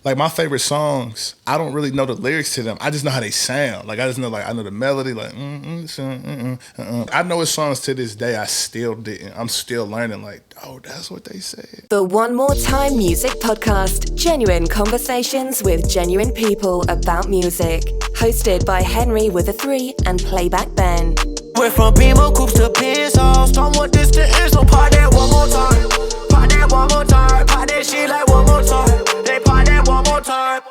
like my favorite songs, I don't really know the lyrics to them. I just know how they sound. Like I just know, like I know the melody. Like I know his songs to this day. I still didn't. I'm still learning. Like, oh, that's what they said. The One More Time Music Podcast. Genuine conversations with genuine people about music. Hosted by Henry with a 3 and Playback Ben. Went from Beamer Coops to Pencils. Don't want this to end, so part that one more time. Part that one more time. Part that shit like one more time. They part that one more time.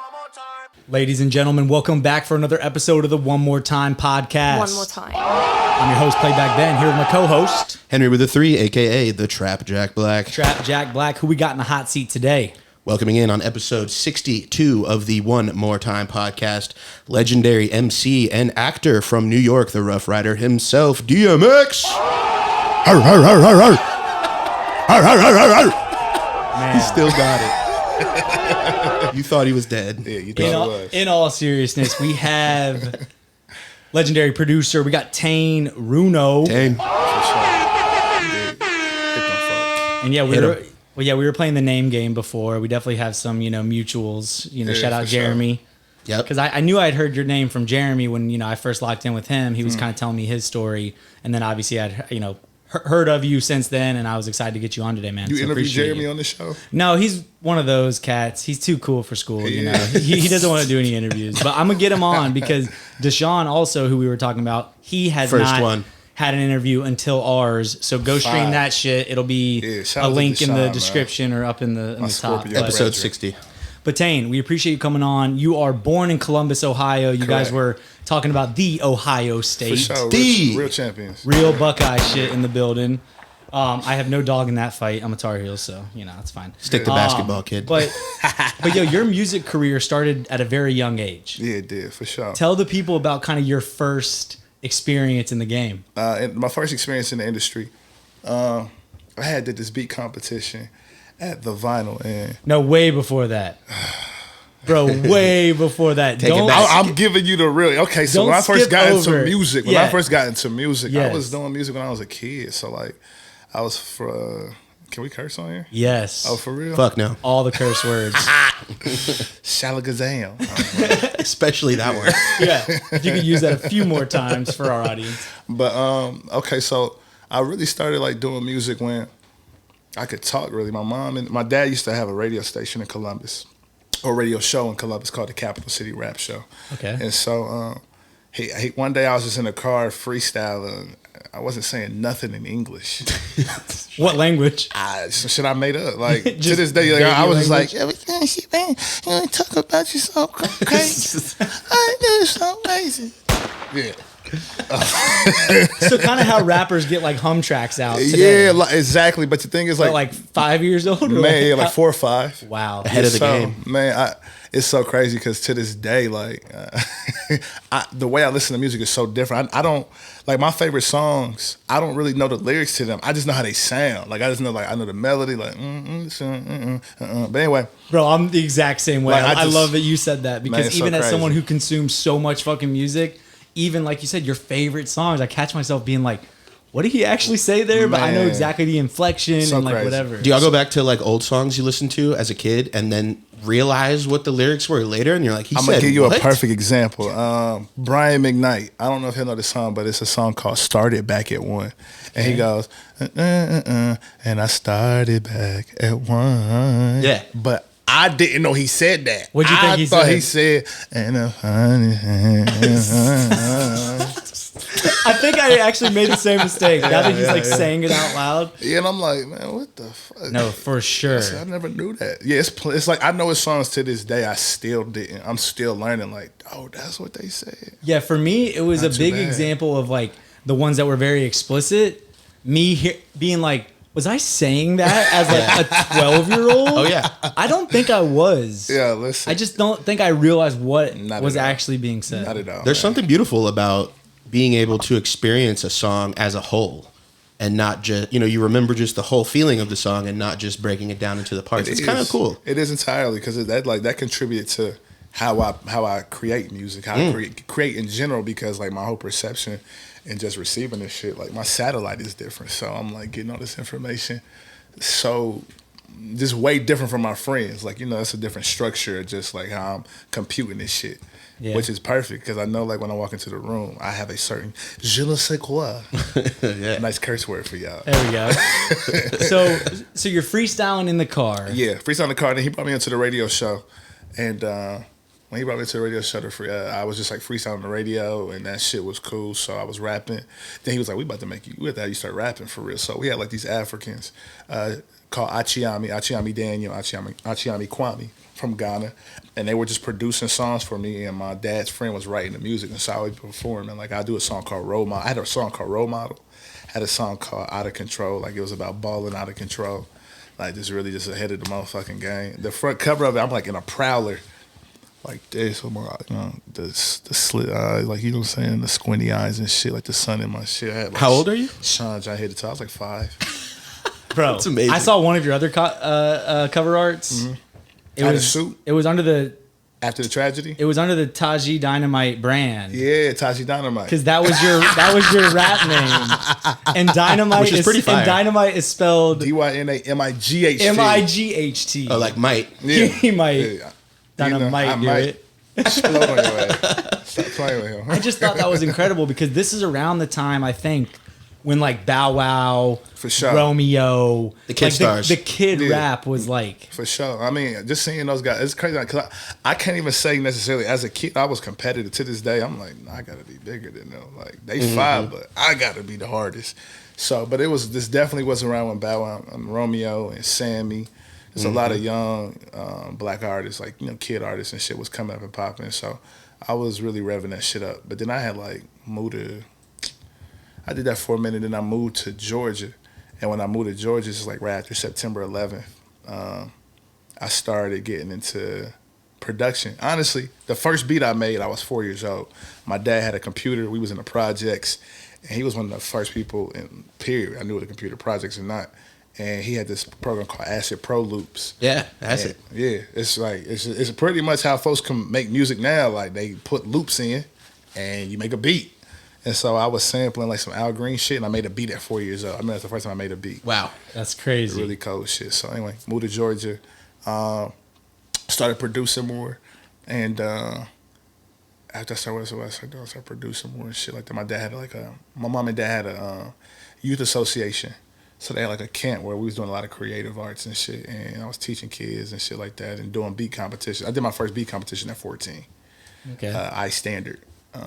Ladies and gentlemen, welcome back for another episode of the One More Time podcast. One more time. I'm your host, Playback Ben, here with my co-host, Henry with a 3, a.k.a. the Trap Jack Black. Trap Jack Black, who we got in the hot seat today. Welcoming in on episode 62 of the One More Time podcast, legendary MC and actor from New York, the Rough Rider himself, DMX. Arr, arr, arr, arr, arr. Arr, arr, arr, arr, arr. Man. He still got it. You thought he was dead. Yeah, you thought it was. In all seriousness, we have legendary producer, we got Tane Runo. Tane. And yeah, we were playing the name game before. We definitely have some, mutuals. Shout out Jeremy. Sure. Yep. Because I knew I'd heard your name from Jeremy when, I first locked in with him. He was kind of telling me his story. And then obviously I'd, heard of you since then. And I was excited to get you on today, man. You so interviewed Jeremy you. on the show? No, he's one of those cats. He's too cool for school, He doesn't want to do any interviews. But I'm going to get him on because Deshaun also, who we were talking about, he has had an interview until ours. So go stream that shit. It'll be a link in the description or up in the top. Episode 60. But Tane, we appreciate you coming on. You are born in Columbus, Ohio. You guys were talking about the Ohio State. For sure. The real champions. Real Buckeye shit in the building. I have no dog in that fight. I'm a Tar Heel, so, it's fine. Stick to basketball, kid. But your music career started at a very young age. Yeah, it did, for sure. Tell the people about kind of your first experience in the game. My first experience in the industry, I did this beat competition at the Vinyl, and no, way before that, bro. Way before that. I'm giving you the real. Okay, so when I first got into music, Yes. I was doing music when I was a kid. So like, I was for. Can we curse on here? Yes. Oh, for real? Fuck no. All the curse words. Shalagazam. Especially that one. Yeah. If you could use that a few more times for our audience. But okay, so I really started like doing music when I could talk. Really, my mom and my dad used to have a radio station in Columbus, or radio show in Columbus called the Capital City Rap Show. Okay. And so one day I was just in the car freestyling. I wasn't saying nothing in English. What language? Some shit I made up. Like to this day, like, I was language? just like, everything she man, you talk about yourself crazy. I do so crazy. Yeah. So kind of how rappers get like hum tracks out today. Yeah, exactly. But the thing is, like 5 years old, or man, like 4 or 5. Wow, ahead of the game, man. It's so crazy because to this day, like the way I listen to music is so different. I don't like my favorite songs. I don't really know the lyrics to them. I just know how they sound. Like I just know, like I know the melody. Like, but anyway, bro, I'm the exact same way. Like, I love that you said that because man, even so as crazy. someone who consumes so much fucking music, even like you said, your favorite songs, I catch myself being like, what did he actually say there? But I know exactly the inflection and like crazy. whatever. Do y'all go back to like old songs you listened to as a kid and then realize what the lyrics were later? And you're like, I'm gonna give you a perfect example. Brian McKnight. I don't know if he'll know the song, but it's a song called "Started Back at One," and he goes, and I started back at one. Yeah, but I didn't know he said that. What'd you think he said? I thought he said, and I think I actually made the same mistake. Now that he's like saying it out loud. Yeah, and I'm like, man, what the fuck? No, for sure. I never knew that. Yeah, it's like I know his songs to this day. I still didn't. I'm still learning. Like, oh, that's what they said. Yeah, for me, it was Not a too big bad. example of like the ones that were very explicit. Me being like, was I saying that as like a 12-year-old? Oh yeah. I don't think I was. Yeah, listen. I just don't think I realized what Not was at all. actually being said. Not at all. There's something beautiful about being able to experience a song as a whole and not just, you remember just the whole feeling of the song and not just breaking it down into the parts. It's kind of cool. It is entirely because that contributed to how I create music, how I create in general, because like my whole perception and just receiving this shit, like my satellite is different. So I'm like getting all this information so just way different from my friends. Like, you know, it's a different structure, just like how I'm computing this shit. Yeah. Which is perfect because I know, like, when I walk into the room, I have a certain je ne sais quoi. Yeah. Nice curse word for y'all. There we go. So you're freestyling in the car. Yeah, freestyling in the car. Then he brought me into the radio show. And when he brought me to the radio show, I was just, like, freestyling on the radio, and that shit was cool. So I was rapping. Then he was like, we about to have you start rapping for real. So we had, like, these Africans called Achiami Daniel, Achiami Kwame from Ghana, and they were just producing songs for me, and my dad's friend was writing the music, and so I would perform, and like I do a song called Role Model. I had a song called Role Model, had a song called Out of Control, like it was about balling out of control, like just really just ahead of the motherfucking game. The front cover of it, I'm like in a prowler, like this, the slit eyes, like, you know what I'm saying, the squinty eyes and shit, like the sun in my shit. I had, like, how old are you? Sean, I hit the top. I was like 5. Bro, that's amazing. I saw one of your other cover arts. Mm-hmm. It was under the After the Tragedy. It was under the Taji Dynamite brand. Yeah, Taji Dynamite. Because that was your rap name, and Dynamite which is pretty fire. And Dynamite is spelled Dynamght. Might. Oh, like might. Yeah, he might. Yeah. Dynamite, you know, I might explode on your ass. Stop playing with him. I just thought that was incredible because this is around the time, I think, when like Bow Wow, for sure, Romeo, the kid stars, the kid rap was like, for sure. I mean, just seeing those guys, it's crazy because I can't even say necessarily as a kid I was competitive. To this day, I'm like, nah, I gotta be bigger than them. Like they 5, but I gotta be the hardest. So, but this definitely was around when Bow Wow and Romeo and Sammy. There's a lot of young black artists, like, you know, kid artists and shit was coming up and popping. So I was really revving that shit up. But then I had like I did that for a minute, then I moved to Georgia. And when I moved to Georgia, it's like right after September 11th, I started getting into production. Honestly, the first beat I made, I was 4 years old. My dad had a computer. We was in the projects, and he was one of the first people in period. I knew what a computer projects or not. And he had this program called Acid Pro Loops. Yeah, Acid. Yeah, it's like it's pretty much how folks can make music now. Like they put loops in, and you make a beat. And so I was sampling like some Al Green shit, and I made a beat at 4 years old. I mean, that's the first time I made a beat. Wow, that's crazy. Really cold shit. So anyway, moved to Georgia, started producing more, and after I started producing more and shit like that. My dad had my mom and dad had a youth association, so they had like a camp where we was doing a lot of creative arts and shit, and I was teaching kids and shit like that, and doing beat competition. I did my first beat competition at 14. Okay. I Standard. I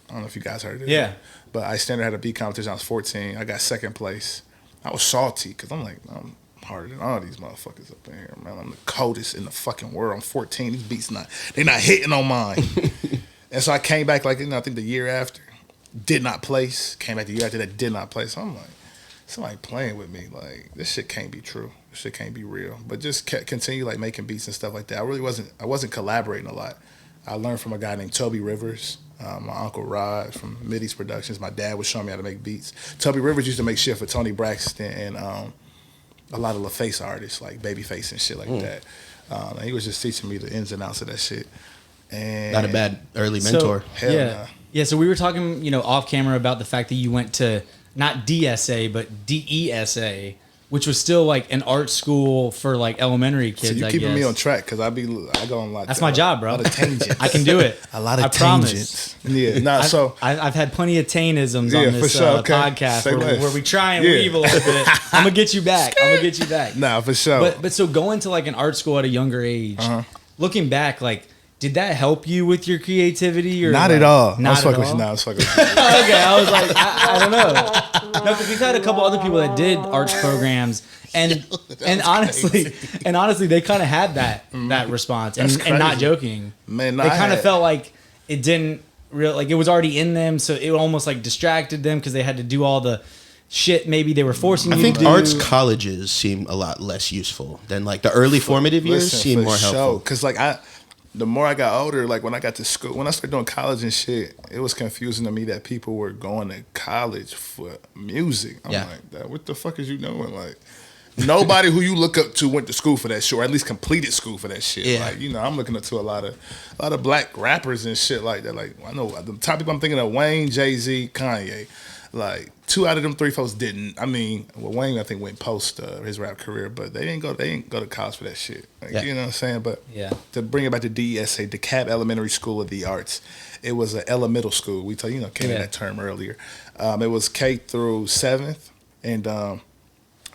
don't know if you guys heard of it. Yeah. But I Standard had a beat competition. I was 14. I got second place. I was salty because I'm like, I'm harder than all these motherfuckers up in here, man. I'm the coldest in the fucking world. I'm 14. These beats they're not hitting on mine. And so I came back like, I think the year after, did not place. Came back the year after that, did not place. So I'm like, somebody playing with me. Like, this shit can't be true. This shit can't be real. But just continue like making beats and stuff like that. I wasn't collaborating a lot. I learned from a guy named Toby Rivers. My uncle Rod from Middy's Productions. My dad was showing me how to make beats. Toby Rivers used to make shit for Tony Braxton and a lot of LaFace artists like Babyface and shit like that. And he was just teaching me the ins and outs of that shit. And not a bad early mentor. Hell nah. Yeah, so we were talking, off camera about the fact that you went to not DSA, but DESA, which was still like an art school for like elementary kids. So you keeping me on track because I go on like that's my job, bro. A lot of tangents. I can do it. A lot of tangents. Yeah, I've had plenty of Taneisms on this podcast where we try and weave a little bit. I'm gonna get you back. Nah, for sure. But so going to like an art school at a younger age, looking back, like, did that help you with your creativity or not like, at all? Not I was fucking with you. Okay, I was like, I don't know. No, because we've had a couple other people that did arts programs, and honestly, they kind of had that response, and not joking, man. They kind of felt like it didn't it was already in them, so it almost like distracted them because they had to do all the shit maybe they were forcing you to do. I think arts colleges seem a lot less useful than like the early formative years seem more helpful. Because the more I got older, like when I got to school, when I started doing college and shit, it was confusing to me that people were going to college for music. I'm like, what the fuck is you doing? Like, nobody who you look up to went to school for that shit, or at least completed school for that shit. Yeah. Like, I'm looking up to a lot of black rappers and shit like that. Like, I know the top people I'm thinking of: Wayne, Jay-Z, Kanye. Like 2 out of them 3 folks didn't. I mean, well, Wayne I think went post his rap career, but they didn't go to college for that shit. Like, you know what I'm saying? But to bring it back to DESA, DeKalb Elementary School of the Arts, it was an elemental school. We came in that term earlier. It was K through 7th, and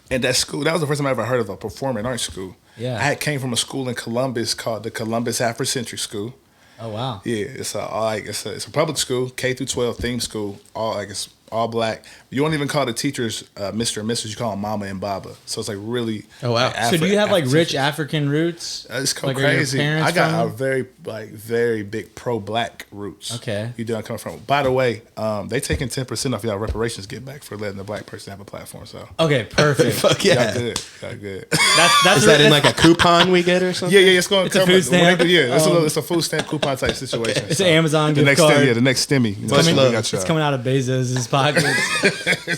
that school, that was the first time I ever heard of a performing arts school. Yeah, I came from a school in Columbus called the Columbus Afrocentric School. Oh wow! Yeah, it's a public school, K through 12 theme school. It's all black. You don't even call the teachers Mr. and Mrs. You call them Mama and Baba. So it's like really. Oh wow! So do you have like rich African roots? It's crazy. I got a very big pro-black roots. Okay. You know where I come from. By the way, they taking 10% off y'all reparations get back for letting the black person have a platform. So okay, perfect. Fuck yeah, y'all good. Is that in like a coupon we get or something? Yeah, it's going to come. It's a food stamp. It's a food stamp coupon type situation. It's an Amazon gift card. The next stimmy. It's coming out of Bezos' pockets.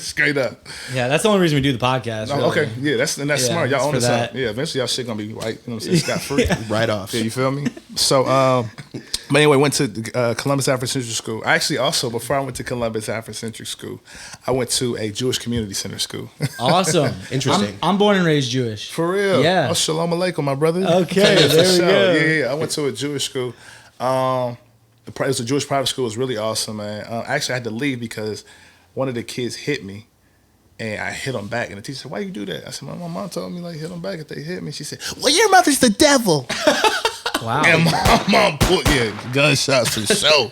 Straight up. Yeah, that's the only reason we do the podcast. Really. Okay, yeah, that's smart. Y'all own this up. Yeah, eventually y'all shit gonna be right. You know what I'm saying? Scot free. Right off. Yeah, you feel me? So, but anyway, went to Columbus Afrocentric School. I actually also, before I went to Columbus Afrocentric School, I went to a Jewish community center school. Awesome. Interesting. I'm born and raised Jewish. For real? Yeah. Oh, shalom aleichem, my brother. Okay, there we go. Yeah. I went to a Jewish school. It was a Jewish private school. It was really awesome, man. Actually, I had to leave because one of the kids hit me. And I hit him back, and the teacher said, "Why you do that?" I said, "My mom told me like hit them back if they hit me." She said, "Well, your mother's the devil." Wow. And my mom pulled gunshots for sure.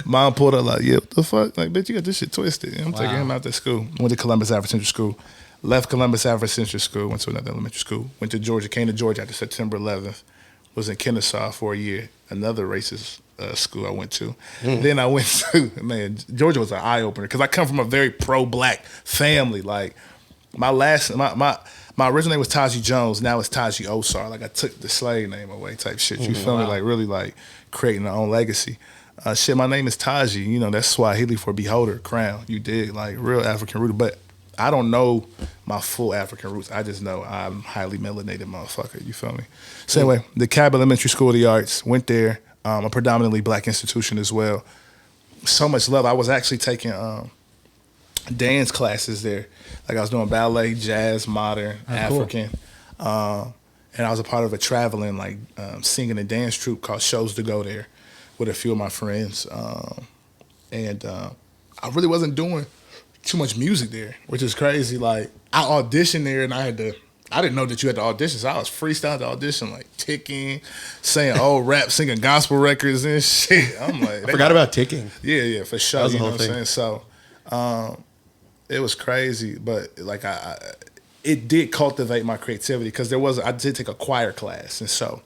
Mom pulled up like, "Yeah, what the fuck? Like, bitch, you got this shit twisted." And I'm taking him out to school. Went to Columbus Afrocentric School. Left Columbus Afrocentric School. Went to another elementary school. Went to Georgia. Came to Georgia after September 11th. Was in Kennesaw for a year. Another racist school I went to. Then I went to, Georgia was an eye-opener because I come from a very pro-black family. Like, my original name was Taji Jones. Now it's Taji Osar. Like, I took the slave name away type shit. You feel me? Like, really, like, creating our own legacy. My name is Taji. You know, that's Swahili for beholder, crown. You dig? Like, real African rooted. But I don't know my full African roots. I just know I'm highly melanated motherfucker. You feel me? So anyway, the DeKalb Elementary School of the Arts. Went there. A predominantly black institution as well. So much love. I was actually taking dance classes there. Like I was doing ballet, jazz, modern, African. Cool. And I was a part of a traveling like singing and dance troupe called Shows to Go there with a few of my friends. And I really wasn't doing too much music there, which is crazy. Like I auditioned there and I didn't know that you had to audition, so I was freestyling the audition, like ticking, saying old rap, singing gospel records and shit. I'm like, I forgot about ticking. Yeah, for sure. That was the you know whole what thing. I'm saying? So it was crazy, but like it did cultivate my creativity because I did take a choir class, and so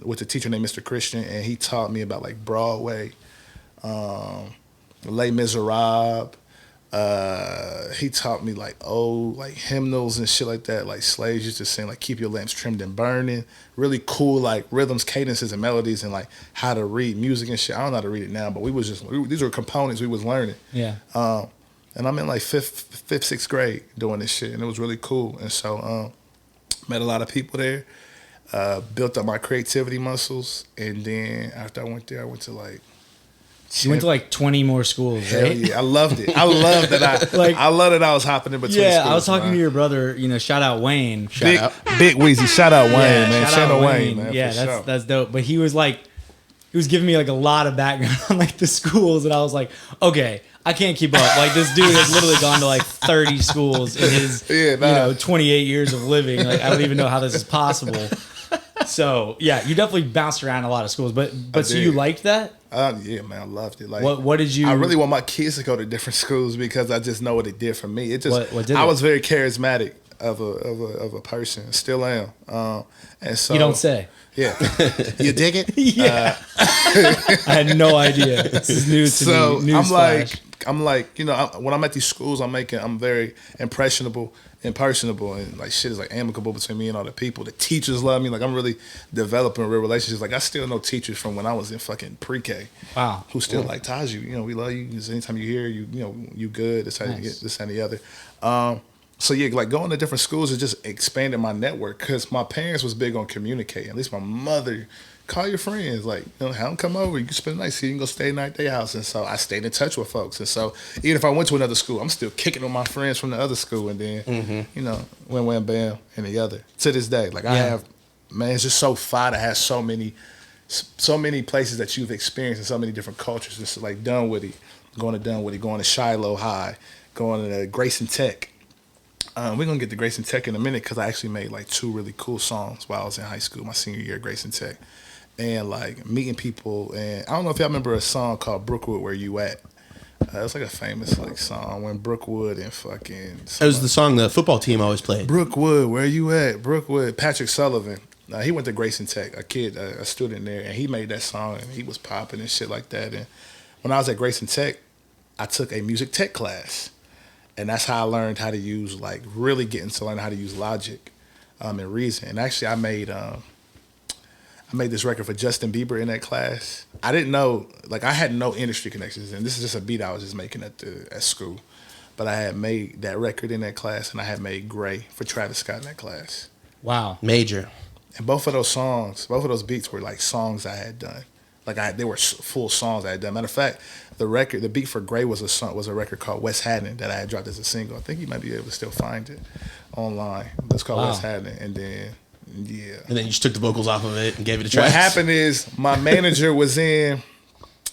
with a teacher named Mr. Christian, and he taught me about like Broadway, Les Miserables. He taught me like hymnals and shit like that, like slaves used to sing, like keep your lamps trimmed and burning. Really cool like rhythms, cadences, and melodies, and like how to read music and shit. I don't know how to read it now, but these were components we was learning. Yeah. And I'm in like fifth, sixth grade doing this shit, and it was really cool. And so met a lot of people there, built up my creativity muscles, and then after I went there, I went to like. You went to like 20 more schools, right? Hell yeah, I loved it. I love that I love that I was hopping in between schools. I was talking to your brother, shout out Wayne. Big Weezy, shout out Wayne, man. Shout out Wayne, man. Yeah, that's dope. But he was giving me like a lot of background on like the schools, and I was like, okay, I can't keep up. Like this dude has literally gone to like 30 schools in his 28 years of living. Like I don't even know how this is possible. So yeah, you definitely bounced around a lot of schools, but so you liked that? Yeah, man, I loved it. Like, what did you? I really want my kids to go to different schools because I just know what it did for me. It just, I was very charismatic of a person, still am. And so you don't say. Yeah, you dig it? Yeah, I had no idea. This is news to me. Newsflash. I'm like, when I'm at these schools, I'm very impressionable and personable, and like shit is like amicable between me and all the people. The teachers love me. Like I'm really developing real relationships. Like I still know teachers from when I was in fucking pre-K. Wow. Who still like Taji, we love you. Anytime you hear you good. That's how you get this and the other. So yeah, like going to different schools is just expanding my network because my parents was big on communicating. At least my mother call your friends, like, have them come over. You can spend the night, so you can go stay the night at their house. And so I stayed in touch with folks. And so even if I went to another school, I'm still kicking with my friends from the other school. And then, wham, bam, and the other. To this day, like I have, man, it's just so fun to have so many places that you've experienced and so many different cultures. Just like Dunwoody, going to Shiloh High, going to Grayson Tech. We're going to get to Grayson Tech in a minute because I actually made like 2 really cool songs while I was in high school, my senior year at Grayson Tech. And like meeting people. And I don't know if y'all remember a song called Brookwood, Where You At? It was like a famous like song when Brookwood and fucking... That was the song the football team always played. Brookwood, where you at? Brookwood. Patrick Sullivan. He went to Grayson Tech, a student there, and he made that song, and he was popping and shit like that. And when I was at Grayson Tech, I took a music tech class. And that's how I learned how to use, like, really getting to learn how to use Logic and Reason. And actually, I made this record for Justin Bieber in that class. I didn't know, like, I had no industry connections, and this is just a beat I was just making at school. But I had made that record in that class, and I had made Gray for Travis Scott in that class. Wow. Major. And both of those beats were, like, songs I had done. Like, they were full songs I had done. Matter of fact, the beat for Gray was a record called West Haddon that I had dropped as a single. I think you might be able to still find it online. It's called West Haddon. And then, yeah. And then you just took the vocals off of it and gave it a track. What happened is my manager was in.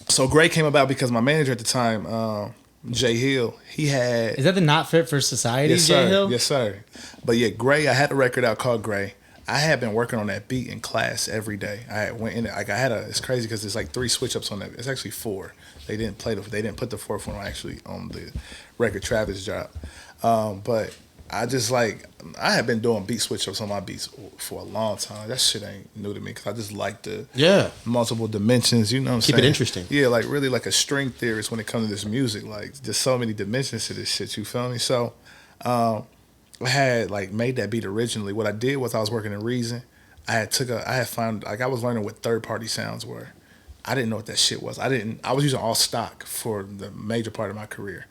So Gray came about because my manager at the time, Jay Hill, he had. Is that the Not Fit for Society, yes, Jay sir. Hill? Yes, sir. But yeah, Gray, I had a record out called Gray. I had been working on that beat in class every day. I went in, like it's crazy because there's like 3 switch ups on that. It's actually 4. They didn't put the 4th one actually on the record Travis dropped. But I just I had been doing beat switch ups on my beats for a long time. That shit ain't new to me because I just like the multiple dimensions. You know what I'm saying? Keep it interesting. Yeah, like really like a string theorist when it comes to this music. Like just so many dimensions to this shit. You feel me? So. I had like made that beat originally. What I did was I was working in Reason. I was learning what 3rd-party sounds were. I didn't know what that shit was. I was using all stock for the major part of my career.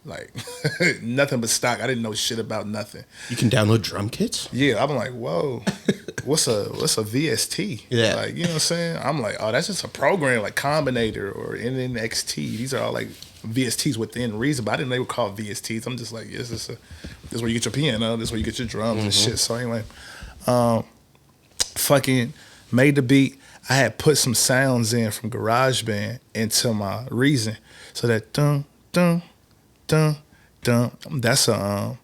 Like nothing but stock. I didn't know shit about nothing. You can download drum kits? Yeah, I'm like, whoa, what's a VST? Yeah. Like, you know what I'm saying? I'm like, oh, that's just a program like Combinator or NNXT. These are all like VSTs within Reason, but I didn't know they were called VSTs. I'm just like, yes, this is where you get your piano, this is where you get your drums and shit. So anyway, fucking made the beat. I had put some sounds in from GarageBand into my Reason. So that dun dun dun dun, that's like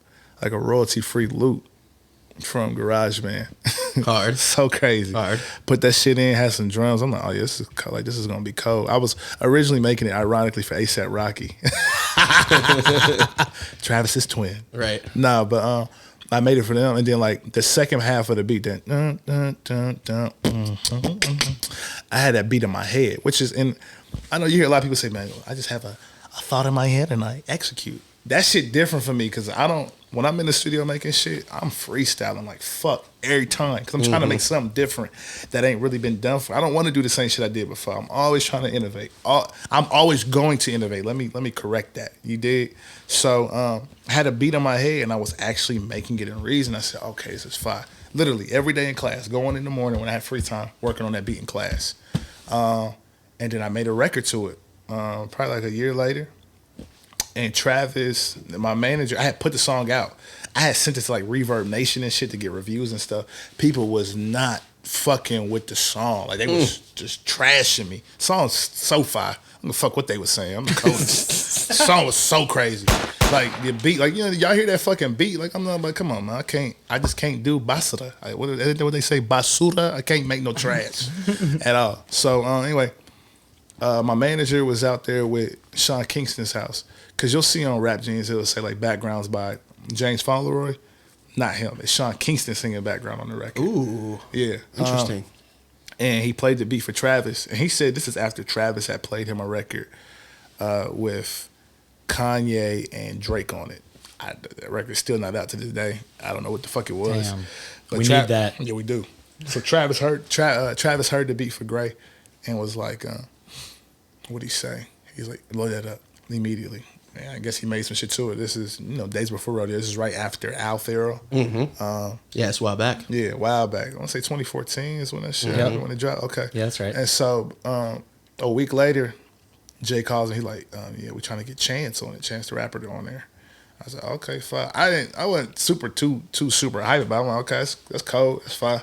a royalty-free loop from GarageBand. Hard. So crazy. Hard. Put that shit in, had some drums. I'm like, oh yeah, this is gonna be cold. I was originally making it ironically for ASAP Rocky. Travis's twin. Right. Nah, but I made it for them, and then like the second half of the beat, that dun, dun, dun, dun, I had that beat in my head, which is I know you hear a lot of people say, man, I just have a thought in my head and I execute. That shit different for me because when I'm in the studio making shit, I'm freestyling like fuck every time because I'm trying to make something different that ain't really been done for. I don't want to do the same shit I did before. I'm always trying to innovate. I'm always going to innovate. Let me correct that. You did? So I had a beat in my head and I was actually making it in Reason. I said, okay, this is fine. Literally every day in class, going in the morning when I had free time, working on that beat in class. And then I made a record to it probably like a year later. And Travis, my manager, I had put the song out. I had sent it to like Reverb Nation and shit to get reviews and stuff. People was not fucking with the song. Like they was just trashing me. Song's so fire. I'm gonna fuck what they was saying. I'm the coldest. The song was so crazy. Like the beat, like y'all hear that fucking beat? Like I'm not like, come on, man. I just can't do basura. Like, what they say, basura? I can't make no trash at all. So anyway, my manager was out there with Sean Kingston's house. Because you'll see on Rap Genius, it'll say like backgrounds by James Fauntleroy. Not him. It's Sean Kingston singing background on the record. Ooh. Yeah. Interesting. And he played the beat for Travis. And he said this is after Travis had played him a record with Kanye and Drake on it. That record's still not out to this day. I don't know what the fuck it was. Damn. But We need that. Yeah, we do. So Travis heard the beat for Gray and was like, what'd he say? He's like, load that up immediately. Yeah, I guess he made some shit to it. This is, Days Before Rodeo. This is right after Al Farrell. Mm-hmm. Yeah, it's a while back. Yeah, a while back. I want to say 2014 is when that shit happened, when it dropped. Okay. Yeah, that's right. And so a week later, Jay calls and he's like, we're trying to get Chance on it. Chance the Rapper on there. I was like, okay, fine. I wasn't too super hyped about it. I'm like, okay, that's cold. That's fine.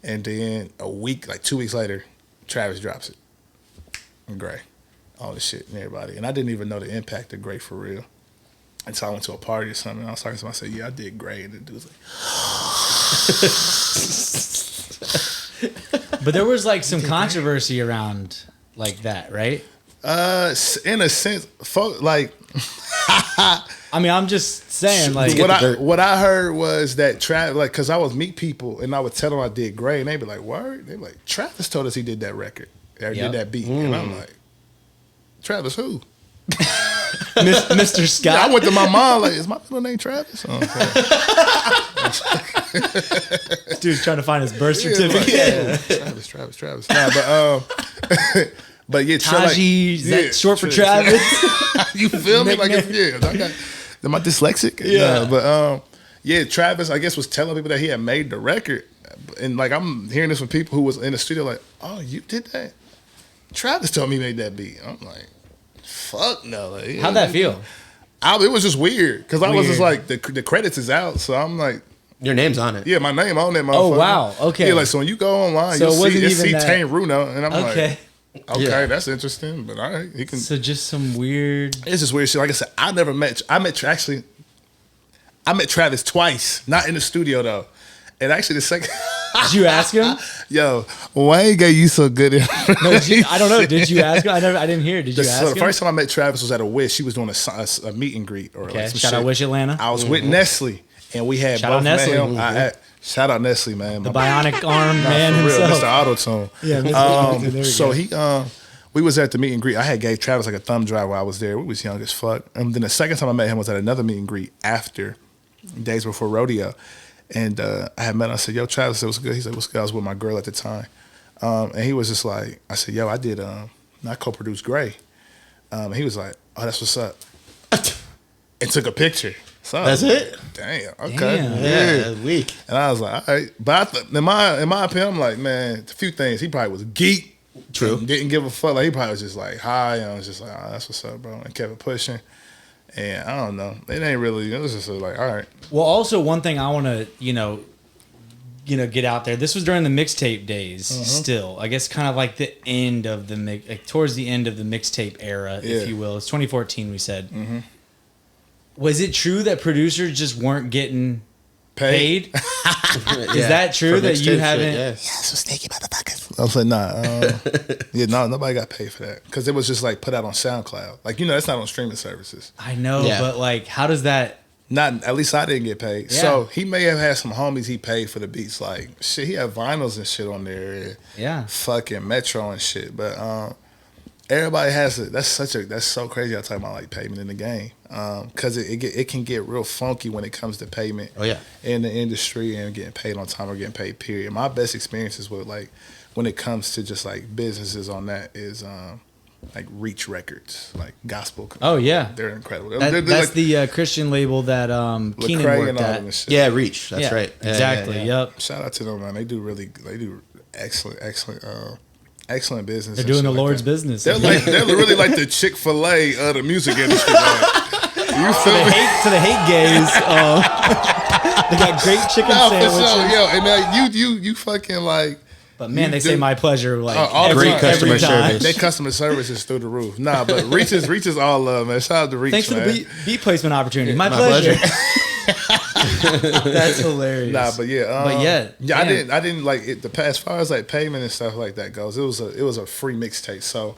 And then a week, like 2 weeks later, Travis drops it. And Gray. All this shit and everybody. And I didn't even know the impact of Gray for real. Until I went to a party or something. And I was talking to someone, I said, yeah, I did Gray. And the dude was like... But there was like some controversy around like that, right? In a sense, like... I mean, I'm just saying, like... What I heard was that Travis, like, because I would meet people and I would tell them I did Gray. And they'd be like, word? They'd be like, Travis told us he did that record. Or did that beat. And I'm like, Travis who? Mr. Scott. Yeah, I went to my mom like, is my middle name Travis? Oh, okay. Dude's trying to find his birth certificate. Like, Travis. Nah, but yeah, Taji, is that short for Travis? You feel me? Like, am I dyslexic? Yeah. But Travis, I guess, was telling people that he had made the record. And like, I'm hearing this from people who was in the studio like, oh, you did that? Travis told me he made that beat. I'm like, fuck no. Like, how'd that feel? It was just weird because I was just like, the credits is out, so I'm like, your name's on it. Yeah, my name on that motherfucker. Oh wow, okay. Yeah, like so when you go online, you'll see Tane Runo, and I'm like, okay, that's interesting, but all right, he can. So just some weird. It's just weird shit. Like I said, I met Travis twice, not in the studio though, and actually the second. Did you ask him? Yo, Wayne gave you so good information. I don't know. Did you ask him? I didn't hear. Did you ask him? So the first time I met Travis was at a Wish. She was doing a meet and greet or like some shout out Wish Atlanta. I was with Nestle, and we had shout out Nestle. Shout out Nestle, man. The bionic arm man himself. Mr. Auto-Tune. Yeah. So we was at the meet and greet. I had gave Travis like a thumb drive while I was there. We was young as fuck. And then the second time I met him was at another meet and greet after Days Before Rodeo. And I had met him. I said, yo, Travis, what's good? He said, what's good? I was with my girl at the time. And he was just like, I said, yo, I did, I co-produced Gray. And he was like, oh, that's what's up. And took a picture. So that's it? Damn, okay. Damn. Yeah, weak. And I was like, all right. But in my opinion, I'm like, man, a few things. He probably was geek. True. Didn't give a fuck. Like, he probably was just like, hi. And I was just like, oh, that's what's up, bro. And kept it pushing. And I don't know. It ain't really, it was just like, all right. Well, also one thing I want to, get out there. This was during the mixtape days still. I guess kind of like the end of the towards the end of the mixtape era, if you will. It's 2014, we said. Mm-hmm. Was it true that producers just weren't getting paid? Is that true that you haven't? Yeah, so sneaky motherfuckers. I was like, nah. Nobody got paid for that because it was just like put out on SoundCloud. Like, that's not on streaming services. I know, but like, how does that? Not at least I didn't get paid. Yeah. So he may have had some homies he paid for the beats. Like shit, he had vinyls and shit on there. Yeah, fucking Metro and shit. But everybody has it. That's so crazy. I talk about like payment in the game because it can get real funky when it comes to payment. Oh yeah, in the industry and getting paid on time or getting paid. Period. My best experiences with like when it comes to just like businesses on that is like Reach Records, like gospel. Oh yeah, they're incredible. That's like, the Christian label that Keenan worked at. Yeah, Reach. That's right. Exactly. Yeah. Yep. Shout out to them, man. They do excellent business. They're doing the Lord's business. They're really like the Chick-fil-A of the music industry. You feel me? To the hate gays, they got great chicken sandwiches. For sure, yo, and you fucking like. But man, they say my pleasure like great customer service. Their customer service is through the roof. Nah, but Reach is all love, man. Shout out to Reach. Thanks for man. the beat placement opportunity. My pleasure. That's hilarious. Nah, but yeah, I didn't like it. As far as like payment and stuff like that goes, it was a free mixtape. So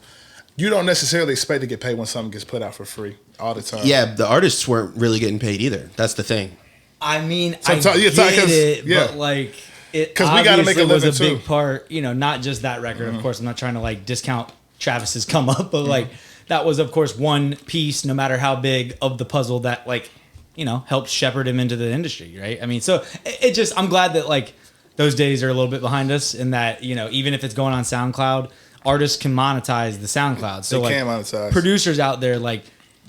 you don't necessarily expect to get paid when something gets put out for free all the time. Yeah, the artists weren't really getting paid either. That's the thing. I mean, I get it, but like. Because we got to make a living was a big part, not just that record. Of course, I'm not trying to like discount Travis's come up, but like that was, of course, one piece, no matter how big, of the puzzle that like, helped shepherd him into the industry, right? I mean, so it just, I'm glad that like those days are a little bit behind us, and that even if it's going on SoundCloud, artists can monetize the SoundCloud. So they like can monetize. Producers out there, like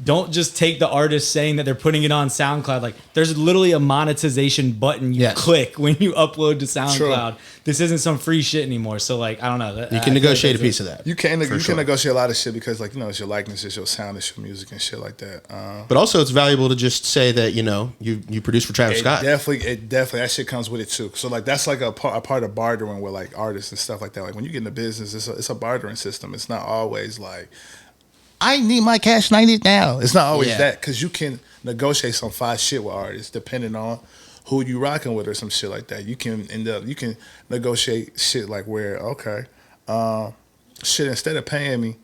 don't just take the artist saying that they're putting it on SoundCloud. Like, there's literally a monetization button you click when you upload to SoundCloud. True. This isn't some free shit anymore. So, like, I don't know. You can negotiate a piece of that. You can negotiate a lot of shit because, like, it's your likeness, it's your sound, it's your music and shit like that. But also, it's valuable to just say that, you produce for Travis Scott. Definitely, that shit comes with it too. So, like, that's like a part of bartering with, like, artists and stuff like that. Like, when you get into business, it's a bartering system. It's not always like, I need my cash 90 now. It's not always that, because you can negotiate some fire shit with artists depending on who you rocking with or some shit like that. You can negotiate shit like where, okay, shit, instead of paying me,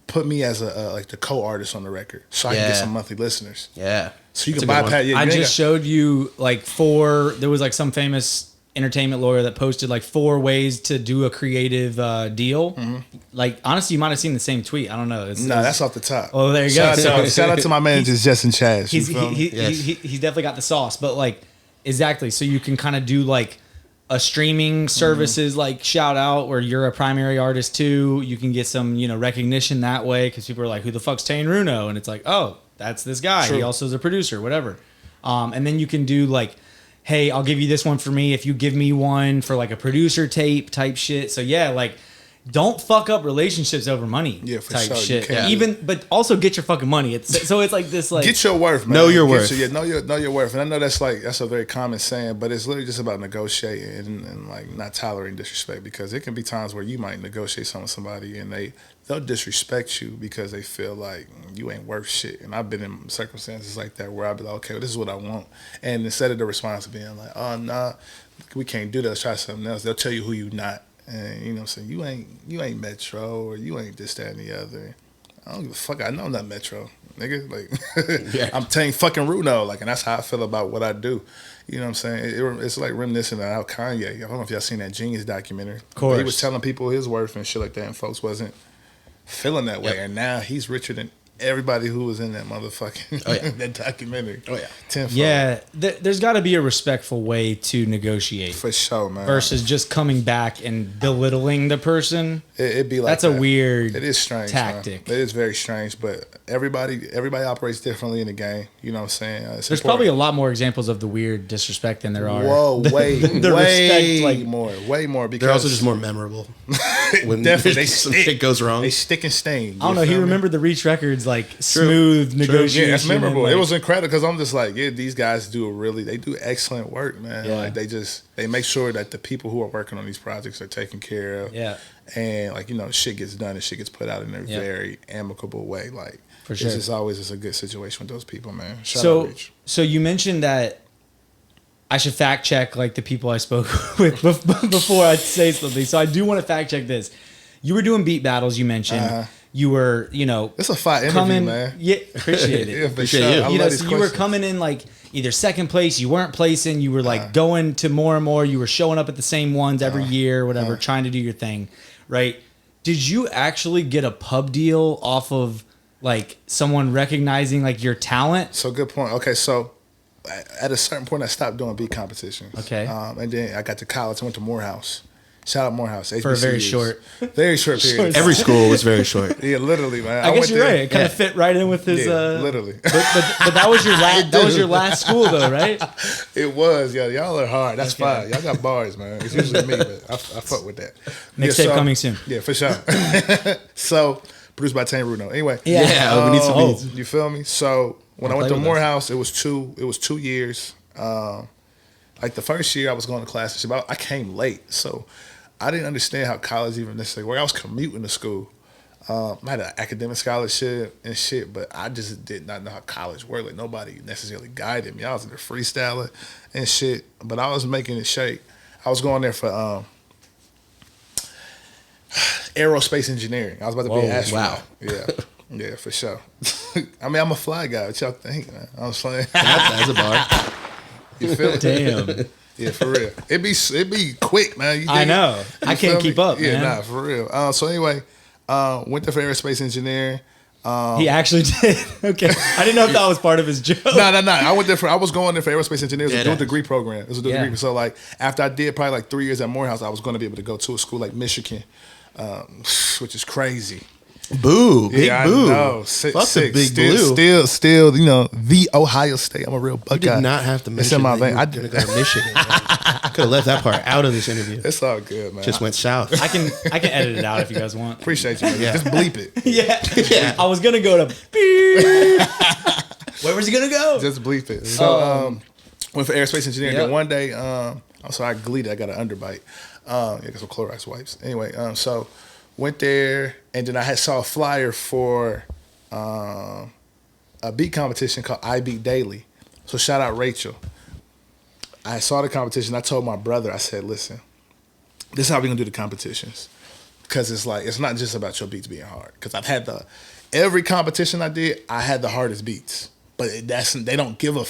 put me as like the co-artist on the record so I can get some monthly listeners. Yeah. So you can bypass. I just showed you like there was like some famous entertainment lawyer that posted like 4 ways to do a creative deal. Mm-hmm. Like, honestly, you might have seen the same tweet. I don't know. That's off the top. Oh, there you go. Shout out to my manager, Justin Chaz. He's definitely got the sauce. But like, exactly. So you can kind of do like a streaming services like shout out where you're a primary artist too. You can get some recognition that way because people are like, who the fuck's Tane Runo? And it's like, oh, that's this guy. True. He also is a producer, whatever. And then you can do like, hey, I'll give you this one for me if you give me one for like a producer tape type shit. So yeah, like, don't fuck up relationships over money type sure. Shit. But also get your fucking money. It's like this like get your worth, man. Know your worth. Know your worth. And I know that's a very common saying, but it's literally just about negotiating and like not tolerating disrespect, because it can be times where you might negotiate something with somebody and they'll disrespect you because they feel like you ain't worth shit. And I've been in circumstances like that where I'll be like, okay, well, this is what I want. And instead of the response being like, oh, nah, we can't do that, let's try something else, they'll tell you who you not. And you know what I'm saying? You ain't Metro, or you ain't this, that, and the other. I don't give a fuck. I know I'm not Metro, nigga. Like, I'm Tane fucking Runo. Like, and that's how I feel about what I do. You know what I'm saying? It's like reminiscent of how Kanye. I don't know if y'all seen that Genius documentary. Of course. He was telling people his worth and shit like that, and folks wasn't feeling that way. And now he's richer than everybody who was in that motherfucking that documentary. Oh yeah, tenfold. Yeah. There's got to be a respectful way to negotiate for sure, man. Versus just coming back and belittling the person. It'd be like that's a weird. It is strange tactic. Man. It is very strange, but everybody operates differently in the game. You know what I'm saying? There's important. Probably a lot more examples of the weird disrespect than there are. Whoa, way respect, way more. Because they're also just more memorable. When definitely some shit goes wrong, they stick and stain. I don't know. He remembered the Reach Records like smooth negotiation. Yeah, that's memorable. It was incredible because I'm just like, these guys they do excellent work, man. Yeah. Like they make sure that the people who are working on these projects are taken care of. Yeah. And like, shit gets done and shit gets put out in a very amicable way. Like, for sure. It's just always a good situation with those people, man. Shout out Reach. So you mentioned that I should fact check like the people I spoke with before I say something. So I do want to fact check this. You were doing beat battles, you mentioned. You were, it's a fire interview, man. Yeah, appreciate it. Appreciate you. So you were coming in like either second place, you weren't placing, you were like going to more and more, you were showing up at the same ones every year, whatever, trying to do your thing, right? Did you actually get a pub deal off of like someone recognizing like your talent? So good point. Okay, so at a certain point, I stopped doing beat competitions. Okay, and then I got to college. I went to Morehouse. Shout out Morehouse. For a very short period. Every school was very short. Yeah, literally, man. I guess you're right. It kind of fit right in with his. Literally. But that was your last. That was your last school, though, right? It was. Yeah, y'all are hard. That's fine. Y'all got bars, man. It's usually me, but I fuck with that. Mixtape coming soon. Yeah, for sure. So produced by Tane Runo. Anyway. Yeah. We need some beats. You feel me? So when I went to Morehouse, it was 2 years. Like the first year, I was going to class and shit, but I came late, so I didn't understand how college even necessarily worked. I was commuting to school. I had an academic scholarship and shit, but I just did not know how college worked. Like, nobody necessarily guided me. I was in there freestyling and shit, but I was making it shake. I was going there for aerospace engineering. I was about to be an astronaut. Wow. Yeah, for sure. I mean, I'm a fly guy. What y'all think, man? I'm saying. That's a bar. You feel it? Damn. Yeah, for real. It be quick, man. I know. I can't keep up, man. Yeah, nah, for real. So anyway, went there for aerospace engineering. He actually did. Okay. I didn't know if that was part of his joke. No. I was going there for aerospace engineering. It was a dual degree program. It was a dual degree. So like after I did probably like 3 years at Morehouse, I was going to be able to go to a school like Michigan, which is crazy. Boo, big Yeah, boo. I know. Fuck the big blue. Still, you know, the Ohio State. I'm a real Buckeye. You did not have to mention it's in my that vein. you were going to go to Michigan. I could have left that part out of this interview. It's all good, man. Just went south. I can edit it out if you guys want. Appreciate you, man. Just bleep it. Yeah. I was gonna go to beep. Where was he gonna go? Just bleep it. So went for aerospace engineering. Yep. Then one day, I gleated. I got an underbite. Yeah, got some Clorox wipes. Anyway, so went there, and then I saw a flyer for a beat competition called I Beat Daily. So shout out Rachel. I saw the competition. I told my brother, I said, listen, this is how we're going to do the competitions. Because it's like, it's not just about your beats being hard. Because I've had every competition I did, I had the hardest beats. But they don't give a,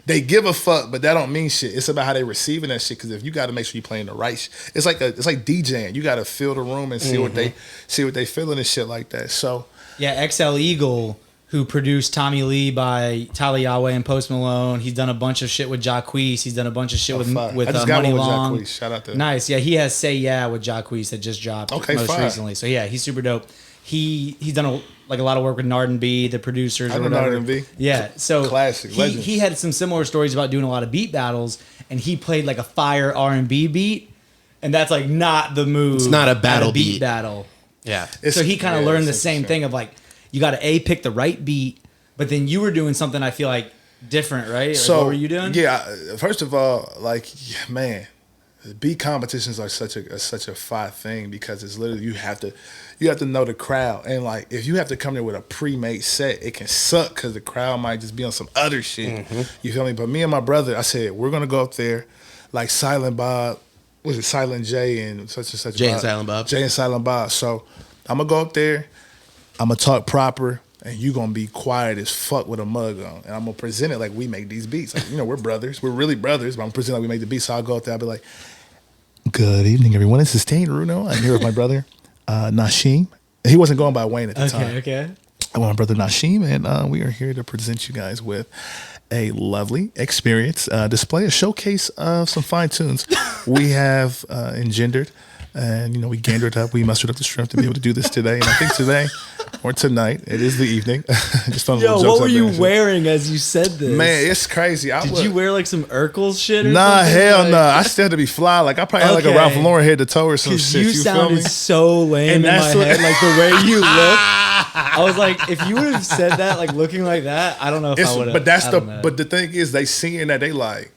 they give a fuck, but that don't mean shit. It's about how they receiving that shit. Because if you got to make sure you playing the right it's like DJing. You got to feel the room and see what they feeling and shit like that. So. Yeah, XL Eagle, who produced Tommy Lee by Tyler Yahweh and Post Malone. He's done a bunch of shit with Jacquees. He's done a bunch of shit with I just got Money one with Long. Jacquees. Shout out to Nice. Yeah, he has Say Yeah with Jacquees that just dropped most recently. So yeah, he's super dope. He's done a lot of work with Nard B, the producers. I know Nard B. Yeah, so classic legend. He had some similar stories about doing a lot of beat battles, and he played like a fire R&B beat, and that's like not the move. It's not a battle beat battle. Yeah. So he kind of learned the same thing of like, you got to pick the right beat, but then you were doing something I feel like different, right? So what were you doing? Yeah, first of all, man, beat competitions are such a fire thing because it's literally you have to know the crowd, and like if you have to come there with a pre-made set, it can suck because the crowd might just be on some other shit. You feel me? But me and my brother, I said we're gonna go up there like Silent Bob, was it Silent J and such and such. Jay and Silent Bob. Jay and Silent Bob. So I'm gonna go up there. I'm gonna talk proper, and you gonna be quiet as fuck with a mug on, and I'm gonna present it like we make these beats. Like, you know, we're brothers, we're really brothers, but I'm presenting like we make the beats. So I'll go up there, I'll be like, "Good evening, everyone. This is Tane Runo. I'm here with my brother, Nashim. He wasn't going by Wayne at the time. Okay. I want my brother Nashim, and we are here to present you guys with a lovely experience display, a showcase of some fine tunes we have engendered. And, you know, we gandered up, we mustered up the strength to be able to do this today. And I think today, or tonight, it is the evening. Just throwing little jokes what were out you there and wearing as you said this? Man, it's crazy. Did you wear like some Urkel shit or Nah, something? hell no. I still had to be fly. Like, I probably had like a Ralph Lauren head to toe or some shit. You feel sounded me? so lame And in my that's what- head, like the way you look. I was like, if you would have said that, like looking like that, I don't know if I would have. But the thing is, they seeing that, they like,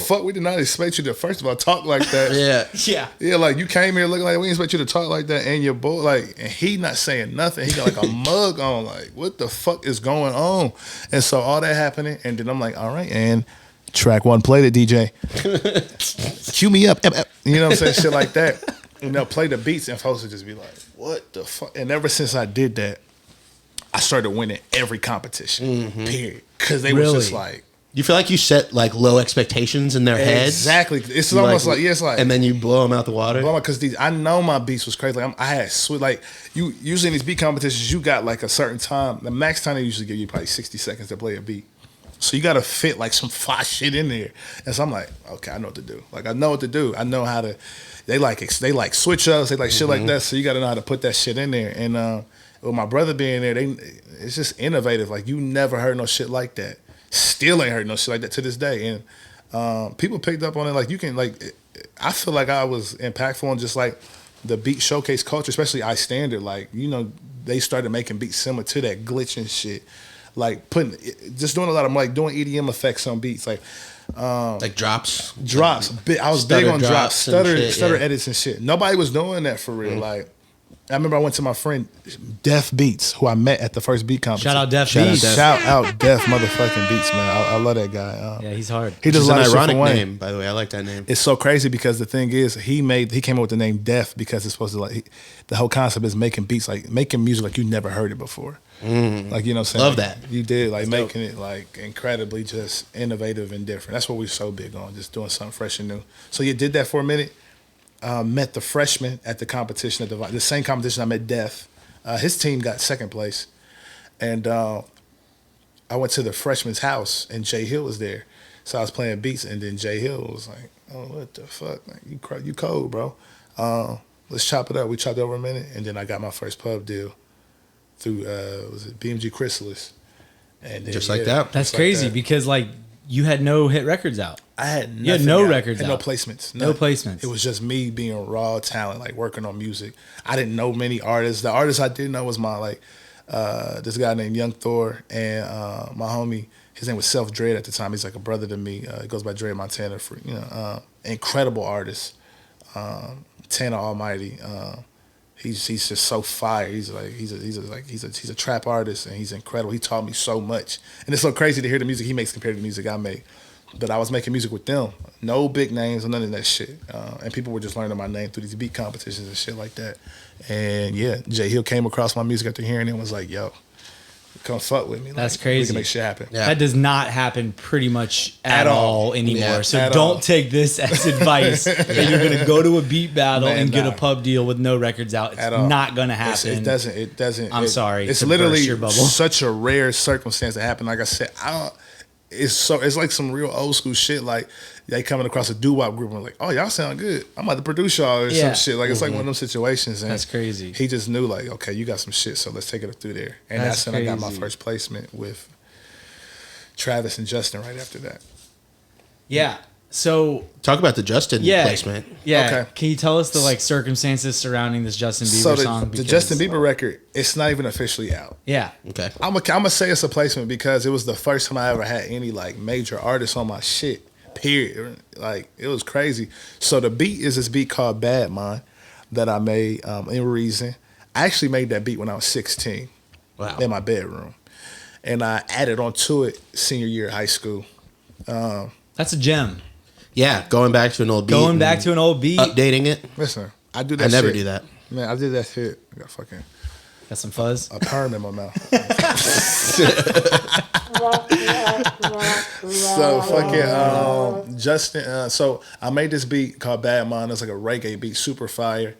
fuck, we did not expect you to, first of all, talk like that. Yeah. Yeah. Like, you came here looking like, we didn't expect you to talk like that, and your boy, like, and he not saying nothing. He got like a mug on, like, what the fuck is going on? And so all that happening, and then I'm like, all right, and track one, play the DJ. Cue me up. You know what I'm saying? Shit like that. You know, play the beats, and folks would just be like, what the fuck? And ever since I did that, I started winning every competition, period. Because they was just like, you feel like you set like low expectations in their heads. Exactly. It's almost like, it's like, and then you blow them out the water. Because I know my beats was crazy. Like, I had sweet, like, you usually in these beat competitions, you got like a certain time. The max time they usually give you probably 60 seconds to play a beat. So you got to fit like some fire shit in there. And so I'm like, okay, I know what to do. Like, I know what to do. I know how to. They like switch ups. They like shit like that. So you got to know how to put that shit in there. And with my brother being there, it's just innovative. Like, you never heard no shit like that. Still ain't heard no shit like that to this day. And people picked up on it. Like, you can, like, I feel like I was impactful on just like the beat showcase culture, especially I Standard. Like, you know, they started making beats similar to that glitch and shit. Like, just doing a lot of, like, doing EDM effects on beats. Like drops. I was big on drops, stutter shit, edits and shit. Nobody was doing that for real. Like, I remember I went to my friend Def Beats, who I met at the first beat competition. Shout out Def Beats. Shout out Def motherfucking Beats, man. I love that guy. Yeah, he's hard. He does It's a an lot of shit ironic for Wayne. name, by the way. I like that name. It's so crazy because the thing is, he came up with the name Def because it's supposed to, like, the whole concept is making beats, like making music like you never heard it before. Like, you know what I'm saying? Love that. You did, like, That's making it like incredibly just innovative and different. That's what we're so big on, just doing something fresh and new. So you did that for a minute. Met the freshman at the competition, at the same competition I met Def. His team got second place. And I went to the freshman's house, and Jay Hill was there. So I was playing beats, and then Jay Hill was like, oh, what the fuck? Like, you cold, bro. let's chop it up. We chopped it over a minute, and then I got my first pub deal through was it BMG Chrysalis, and then, Just like that. That's crazy because like you had no hit records out. I had nothing. You had no records had out. no placements. No placements. It was just me being raw talent, like working on music. I didn't know many artists. The artist I did know was my like this guy named Young Thor and my homie. His name was Self Dread at the time. He's like a brother to me. He goes by Dre Montana. For incredible artist. Tana Almighty. He's just so fire. He's a trap artist and he's incredible. He taught me so much, and it's so crazy to hear the music he makes compared to the music I make. But I was making music with them, no big names or none of that shit, and people were just learning my name through these beat competitions and shit like that. And yeah, Jay Hill came across my music after hearing it and was like, "Yo, come fuck with me." That's like, crazy. We can make shit happen. Yeah. That does not happen pretty much at all anymore. Yeah, so at don't all. take this as advice that you're going to go to a beat battle Man, and get a nah. pub deal with no records out. It's At all. not going to happen. It doesn't. I'm sorry It's to literally burst your bubble. such a rare circumstance to happen. Like I said, it's like some real old school shit. Like they coming across a doo-wop group and like, oh, y'all sound good. I'm about to produce y'all or some shit. Like it's like one of them situations. And That's crazy. He just knew like, okay, you got some shit, so let's take it through there. And that's when I got my crazy. first placement with Travis and Justin right after that. Yeah. So Talk about the Justin placement. Yeah. Okay. Can you tell us the like circumstances surrounding this Justin Bieber So song? the Because- Justin Bieber record, it's not even officially out. Yeah. Okay. I'm gonna say it's a placement because it was the first time I ever had any like major artists on my shit. Period. Like it was crazy. So the beat is this beat called Bad Mind that I made in Reason. I actually made that beat when I was 16 Wow. in my bedroom, and I added onto it senior year of high school. That's a gem. Yeah, going back to an old beat. Going back to an old beat. updating it. Listen, I do that. I never shit. do that. Man, I did that shit. I got fucking Got some fuzz. a perm in my mouth. So fucking Justin. So I made this beat called Bad Mind. It's like a reggae beat, super fire.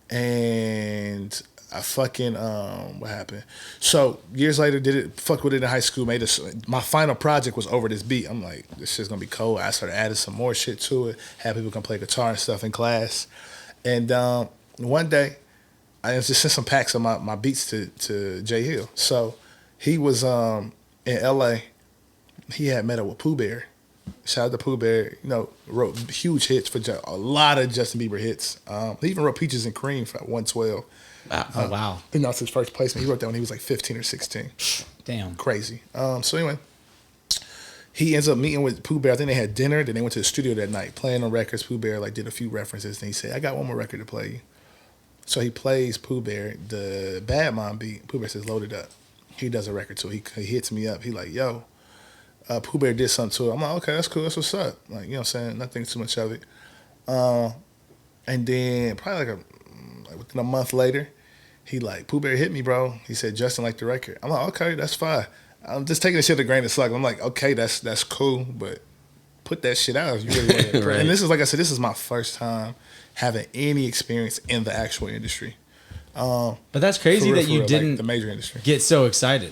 And I fucking what happened? So years later, fuck with it in high school. Made this. My final project was over this beat. I'm like, this shit's gonna be cold. I started adding some more shit to it. Had people come play guitar and stuff in class. And one day, I just sent some packs of my beats to Jay Hill. So he was in LA. He had met up with Pooh Bear. Shout out to Pooh Bear. Wrote huge hits for a lot of Justin Bieber hits. He even wrote Peaches and Cream for 112. Oh, wow. That's his first placement. He wrote that when he was like 15 or 16. Damn. Crazy. So anyway, he ends up meeting with Pooh Bear. I think they had dinner. Then they went to the studio that night, playing on records. Pooh Bear like did a few references. And he said, I got one more record to play you. So he plays Pooh Bear, the Bad Mom beat. Pooh Bear says, load it up. He does a record to it. He hits me up. He like, yo, Pooh Bear did something to it. I'm like, okay, that's cool. That's what's up. Like, you know what I'm saying? Nothing too much of it. And then probably like within a month later, he like, Pooh Bear hit me, bro. He said, Justin liked the record. I'm like, okay, that's fine. I'm just taking the shit with a grain of salt. I'm like, okay, that's cool, but put that shit out if you really want it. Right. And this is, like I said, this is my first time having any experience in the actual industry. But that's crazy that you didn't like the major industry. get so excited.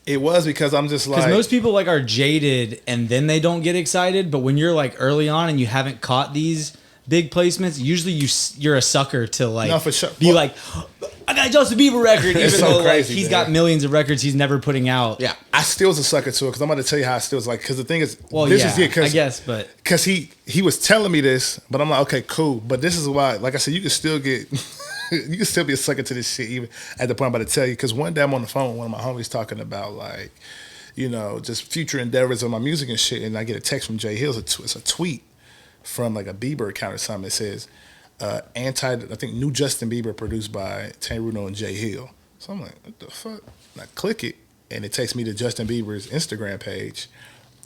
It was because I'm just like, Because most people like are jaded and then they don't get excited. But when you're like early on and you haven't caught these big placements, usually you're a sucker to like No, for sure. be like, I got a Justin Bieber record, even It's so though like, crazy, he's man. got millions of records he's never putting out. Yeah. I still was a sucker to it because I'm about to tell you how I still was like, because the thing is, Well, this yeah, is it, I guess, but because he was telling me this, but I'm like, okay, cool. But this is why, like I said, you can still get, you can still be a sucker to this shit even at the point I'm about to tell you. Because one day I'm on the phone with one of my homies talking about like, just future endeavors of my music and shit, and I get a text from Jay Hill. It's a tweet from like a Bieber account or something that says, I think new Justin Bieber produced by Tane Runo and Jay Hill. So I'm like, what the fuck? And I click it, and it takes me to Justin Bieber's Instagram page,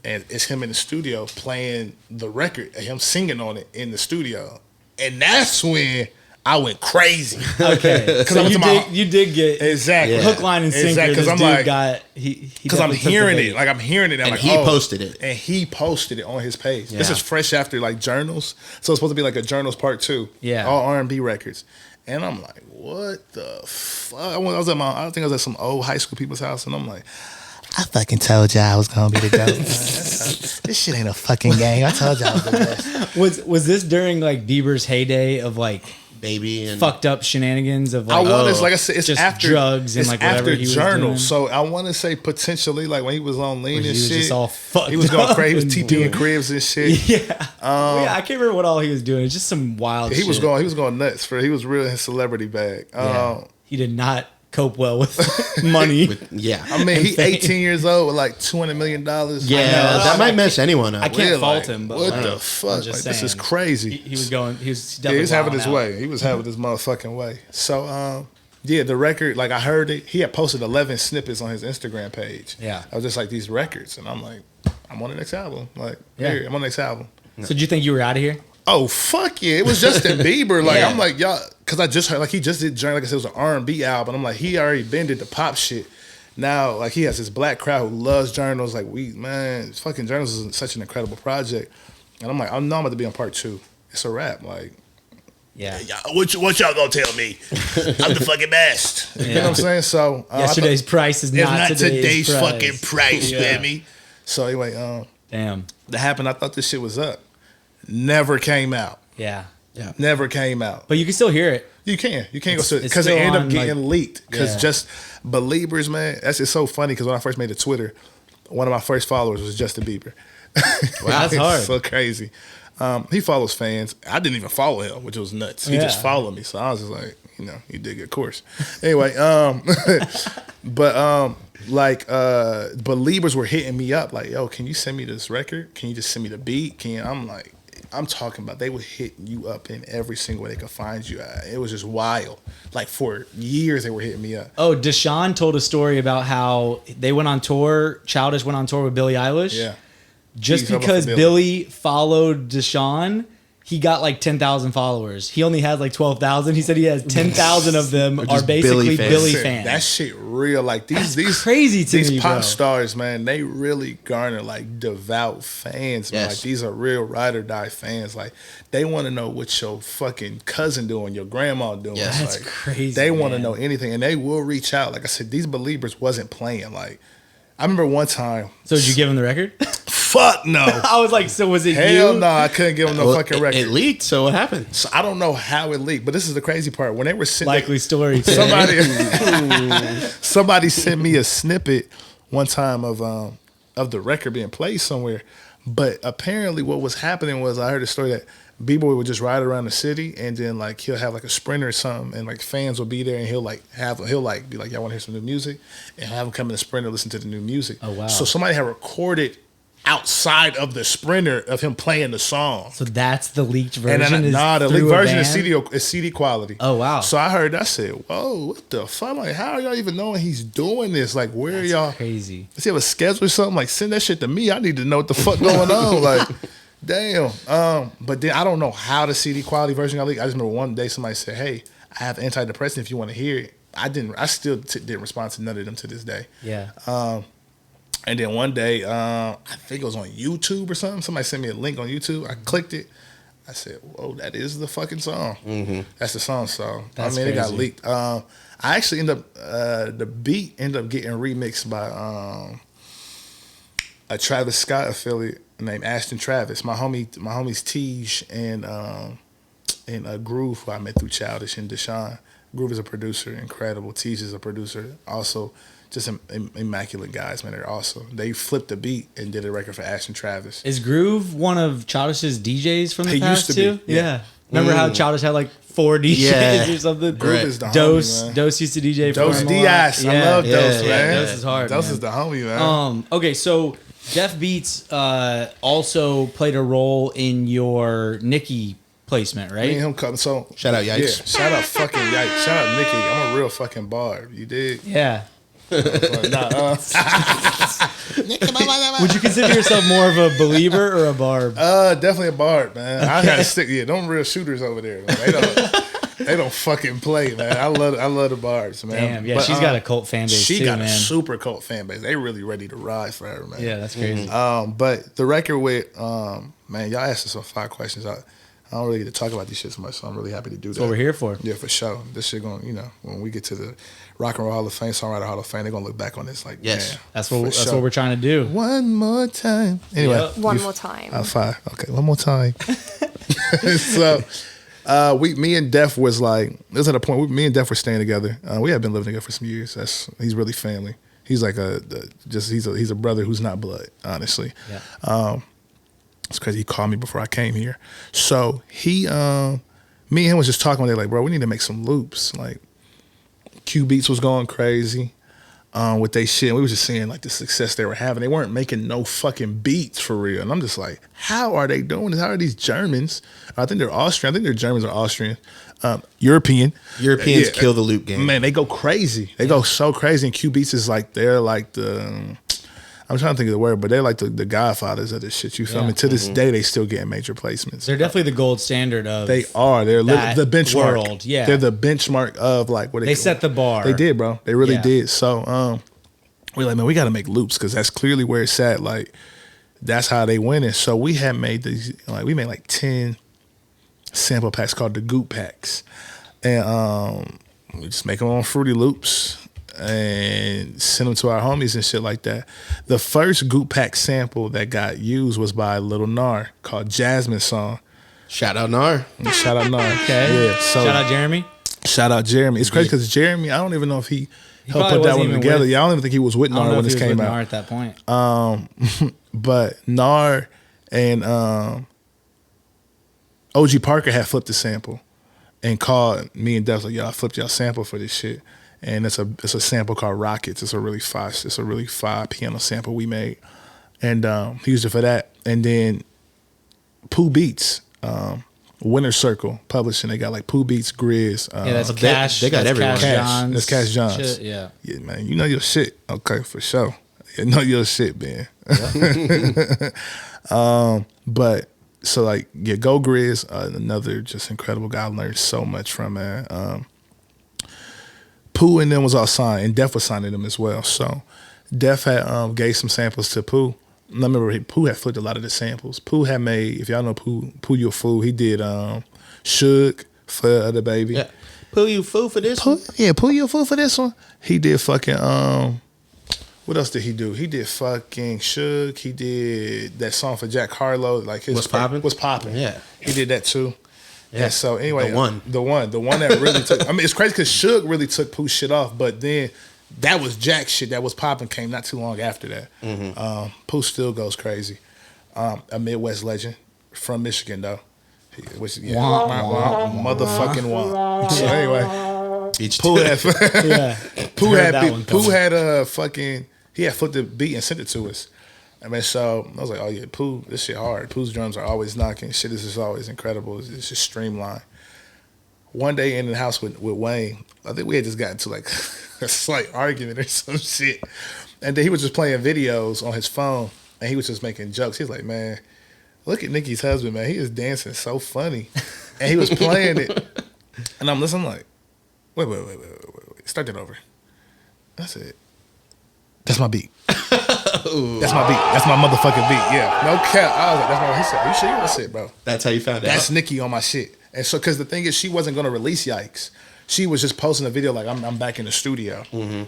and it's him in the studio playing the record, and him singing on it in the studio. And that's when I went crazy. okay. So you did get Exactly. hook, line, and sinker. Exactly. This I'm dude like, got because I'm hearing it. Like I'm hearing it. I'm And like, he posted it. And he posted it on his page. This Yeah. is fresh after like Journals. So it's supposed to be like a Journals part 2. Yeah. All R&B records. And I'm like, what the fuck? I think I was at some old high school people's house, and I'm like, I fucking told y'all I was gonna be the GOAT. This shit ain't a fucking game. I told y'all I was the best. Was this during like Bieber's heyday of like Baby and fucked up shenanigans of I like, want to, like I said, it's just after drugs and it's like whatever after he was Journal. doing? So I want to say potentially like when he was on lean He and was shit, just all fucked he was going up crazy. He was and TPing doing- cribs and shit. Yeah. Yeah, I can't remember what all he was doing. It's just some wild He shit. was going nuts for. He was real in his celebrity bag. Yeah. He did not cope well with money. yeah. I mean, he fame. 18 years old with like $200 million. Yeah, that might mess anyone up. I can't We're fault like, him, but what like, the I'm fuck? just Like, this is saying. crazy. He was going. He was Yeah, definitely he was having wilding his out. way. He was having his motherfucking way. So, yeah, the record, like I heard it. He had posted 11 snippets on his Instagram page. Yeah. I was just like, these records. And I'm like, I'm on the next album. Like, Yeah. here, I'm on the next album. So did you think you were out of here? Oh, fuck yeah. It was Justin Bieber. Like, Yeah. I'm like, y'all, because I just heard, like, he just did Journey. Like I said, it was an R&B album. I'm like, he already been did the pop shit. Now, like, he has this black crowd who loves Journals. Like, fucking Journals is such an incredible project. And I'm like, I know I'm about to be on part 2. It's a wrap. Like, Yeah. what y'all gonna tell me? I'm the fucking best. You know what I'm saying? So Yesterday's price is it's not, not today's fucking price, you Yeah. hear me? So anyway, Damn. that happened. I thought this shit was up. Never came out. Yeah. Never came out. But you can still hear it. You can go It's because it still ended up on, getting like- leaked. Because Yeah. just believers, man. That's just so funny. Because when I first made a Twitter, one of my first followers was Justin Bieber. Wow, that's hard. So crazy. He follows fans. I didn't even follow him, which was nuts. He just Yeah. followed me, so I was just like, you did good course. Anyway, believers were hitting me up like, yo, can you send me this record? Can you just send me the beat? I'm like, I'm talking about they would hit you up in every single way they could find you at. It was just wild. Like for years they were hitting me up. Oh, Deshaun told a story about how they went on tour. Childish went on tour with Billie Eilish. Yeah. Just He's talking because about Billy followed Deshaun, he got like 10,000 followers. He only had like 12,000. He said he has 10,000 of them are just basically Billy fans. Billy Listen, fans. that shit real. Like these crazy to these me, pop bro. stars, man, they really garner like devout fans, man. Yes. Like these are real ride or die fans. Like they want to know what your fucking cousin doing, your grandma doing. Yes. That's like, crazy, They want to man. know anything, and they will reach out. Like I said, these believers wasn't playing. Like I remember one time. So did you give him the record? Fuck no. I was like, so was it Hell you? no, I couldn't give them no fucking record. It leaked, so what happened? So I don't know how it leaked, but this is the crazy part. When they were sitting, Likely story. somebody sent me a snippet one time of the record being played somewhere. But apparently what was happening was I heard a story that B-Boy would just ride around the city and then like he'll have like a Sprinter or something and like fans will be there and he'll be like, y'all want to hear some new music? And have them come in the Sprinter listen to the new music. Oh, wow. So somebody had recorded outside of the Sprinter of him playing the song. So that's the leaked And version. then, is the through leaked a version is van? CD quality. Oh, wow. So I heard that. I said, "Whoa, what the fuck? Like, how are y'all even knowing he's doing this? Like, where That's are y'all? crazy. Does he have a schedule or something? Like, send that shit to me. I need to know what the fuck going on. Like, damn. But then I don't know how the CD quality version got leaked. I just remember one day somebody said, "Hey, I have antidepressant if you want to hear it." I still didn't respond to none of them to this day. Yeah. And then one day, I think it was on YouTube or something. Somebody sent me a link on YouTube. I clicked it. I said, "Whoa, that is the fucking song. Mm-hmm. That's the song." So That's it got crazy. leaked. I actually ended up the beat ended up getting remixed by a Travis Scott affiliate named Ashton Travis. My homies Tej and Groove, who I met through Childish and Deshaun. Groove is a producer, incredible. Tej is a producer, also just immaculate guys, man. They're awesome. They flipped the beat and did a record for Ashton Travis. Is Groove one of Childish's DJs from the He past used to be, too? yeah. Remember how Childish had like 4 DJs Yeah. or something? Groove is the homie, Dose. man. Dose used to DJ for Dose him a lot. Diaz. I love Dose, yeah, man. Dose is hard, Dose man. is the homie, man. Okay, so Def Beats also played a role in your Nicki placement, Me and right? him come. So Shout out Yikes. Yeah, shout out fucking Yikes. Shout out Nicki. I'm a real fucking barb. You dig? Yeah. But nah, Would you consider yourself more of a believer or a barb? definitely a barb, man. I gotta stick. Yeah, them real shooters over there. They don't fucking play, man. I love the barbs, man. Damn, yeah, But, she's got a cult fan base She too, got man. a super cult fan base. They really ready to ride for her, man. Yeah, that's crazy. But the record with man, y'all asked us some 5 questions. I'm I don't really get to talk about these shit so much, so I'm really happy to do that. That's what we're here for. Yeah, for sure. This shit going, when we get to the Rock and Roll Hall of Fame, Songwriter Hall of Fame, they're gonna look back on this like, yes, man, that's what we're trying to do. One more time. Anyway, One more time. 5. Okay, one more time. So, me and Def was like, it was at a point. Me and Def were staying together. We had been living together for some years. He's really family. He's like he's a brother who's not blood, honestly. Yeah. It's crazy. He called me before I came here. So me and him was just talking one day, like, bro, we need to make some loops. Like, Q Beats was going crazy with they shit. And we was just seeing like the success they were having. They weren't making no fucking beats for real. And I'm just like, how are they doing this? How are these Germans? I think they're Austrian. I think they're Germans or Austrian. Europeans kill the loop game. Man, they go crazy. They go so crazy. And Q Beats is like, they're like the... I'm trying to think of the word, but they're like the godfathers of this shit. You feel me? To this day, they still getting major placements. They're definitely the gold standard of. They are. They're the benchmark. World. Yeah, they're the benchmark of like what they set the bar. They did, bro. They really did. So we're like, man, we got to make loops because that's clearly where it's at. Like that's how they win it. So we had made these. Like we made like 10 sample packs called the Goop packs, and we just make them on Fruity Loops. And send them to our homies and shit like that. The first Goop Pack sample that got used was by Lil Nar called Jasmine Song. Shout out Nar. Shout out Nar. Okay. Yeah. So, shout out Jeremy. Shout out Jeremy. It's crazy because Jeremy, I don't even know if he helped put that one together. Yeah, I don't even think he was with Nar when this came out. Nar at that point. But Nar and OG Parker had flipped the sample and called me and Def like, yo, I flipped y'all sample for this shit. And it's a sample called Rockets. It's a really fire piano sample we made, and he used it for that. And then Pooh Beats, Winter Circle Publishing. They got like Pooh Beats, Grizz. That's Cash. They got everyone. That's Cash Johns. Shit, yeah, man. You know your shit. Okay, for sure. You know your shit, man. Yeah. But so like Go Grizz, another just incredible guy. I learned so much from, man. Pooh and them was all signed, and Def was signing them as well. So Def had gave some samples to Pooh. I remember Pooh had flipped a lot of the samples. Pooh had made, if y'all know Pooh You a Fool, he did Suge for Other Baby. Yeah. Pooh You a Fool for this one? Yeah, Pooh You a Fool for this one. He did fucking, what else did he do? He did fucking Suge. He did that song for Jack Harlow. Like his What's Poppin'? What's Poppin'. Yeah. He did that too. Yeah. And so anyway, the one that really took. I mean, it's crazy because Suge really took Pooh's shit off, but then that was Jack's shit that was popping came not too long after that. Mm-hmm. Pooh still goes crazy. A Midwest legend from Michigan though, motherfucking womp. So anyway, Pooh had fucking he had flipped the beat and sent it to us. I mean, so I was like, oh yeah, Pooh, this shit hard. Pooh's drums are always knocking. Shit is just always incredible. It's just streamlined. One day in the house with Wayne, I think we had just gotten to like a slight argument or some shit. And then he was just playing videos on his phone and he was just making jokes. He was like, man, look at Nicki's husband, man. He is dancing so funny. And he was playing it. And I'm listening like, wait. Start that over. I said, that's my beat. That's my beat. That's my motherfucking beat. Yeah. No cap. I was like, that's my. He said, are you sure you want to say it, bro? That's how you found out. That's Nicki on my shit. And so, because the thing is, she wasn't going to release Yikes. She was just posting a video like, I'm back in the studio. Mm-hmm.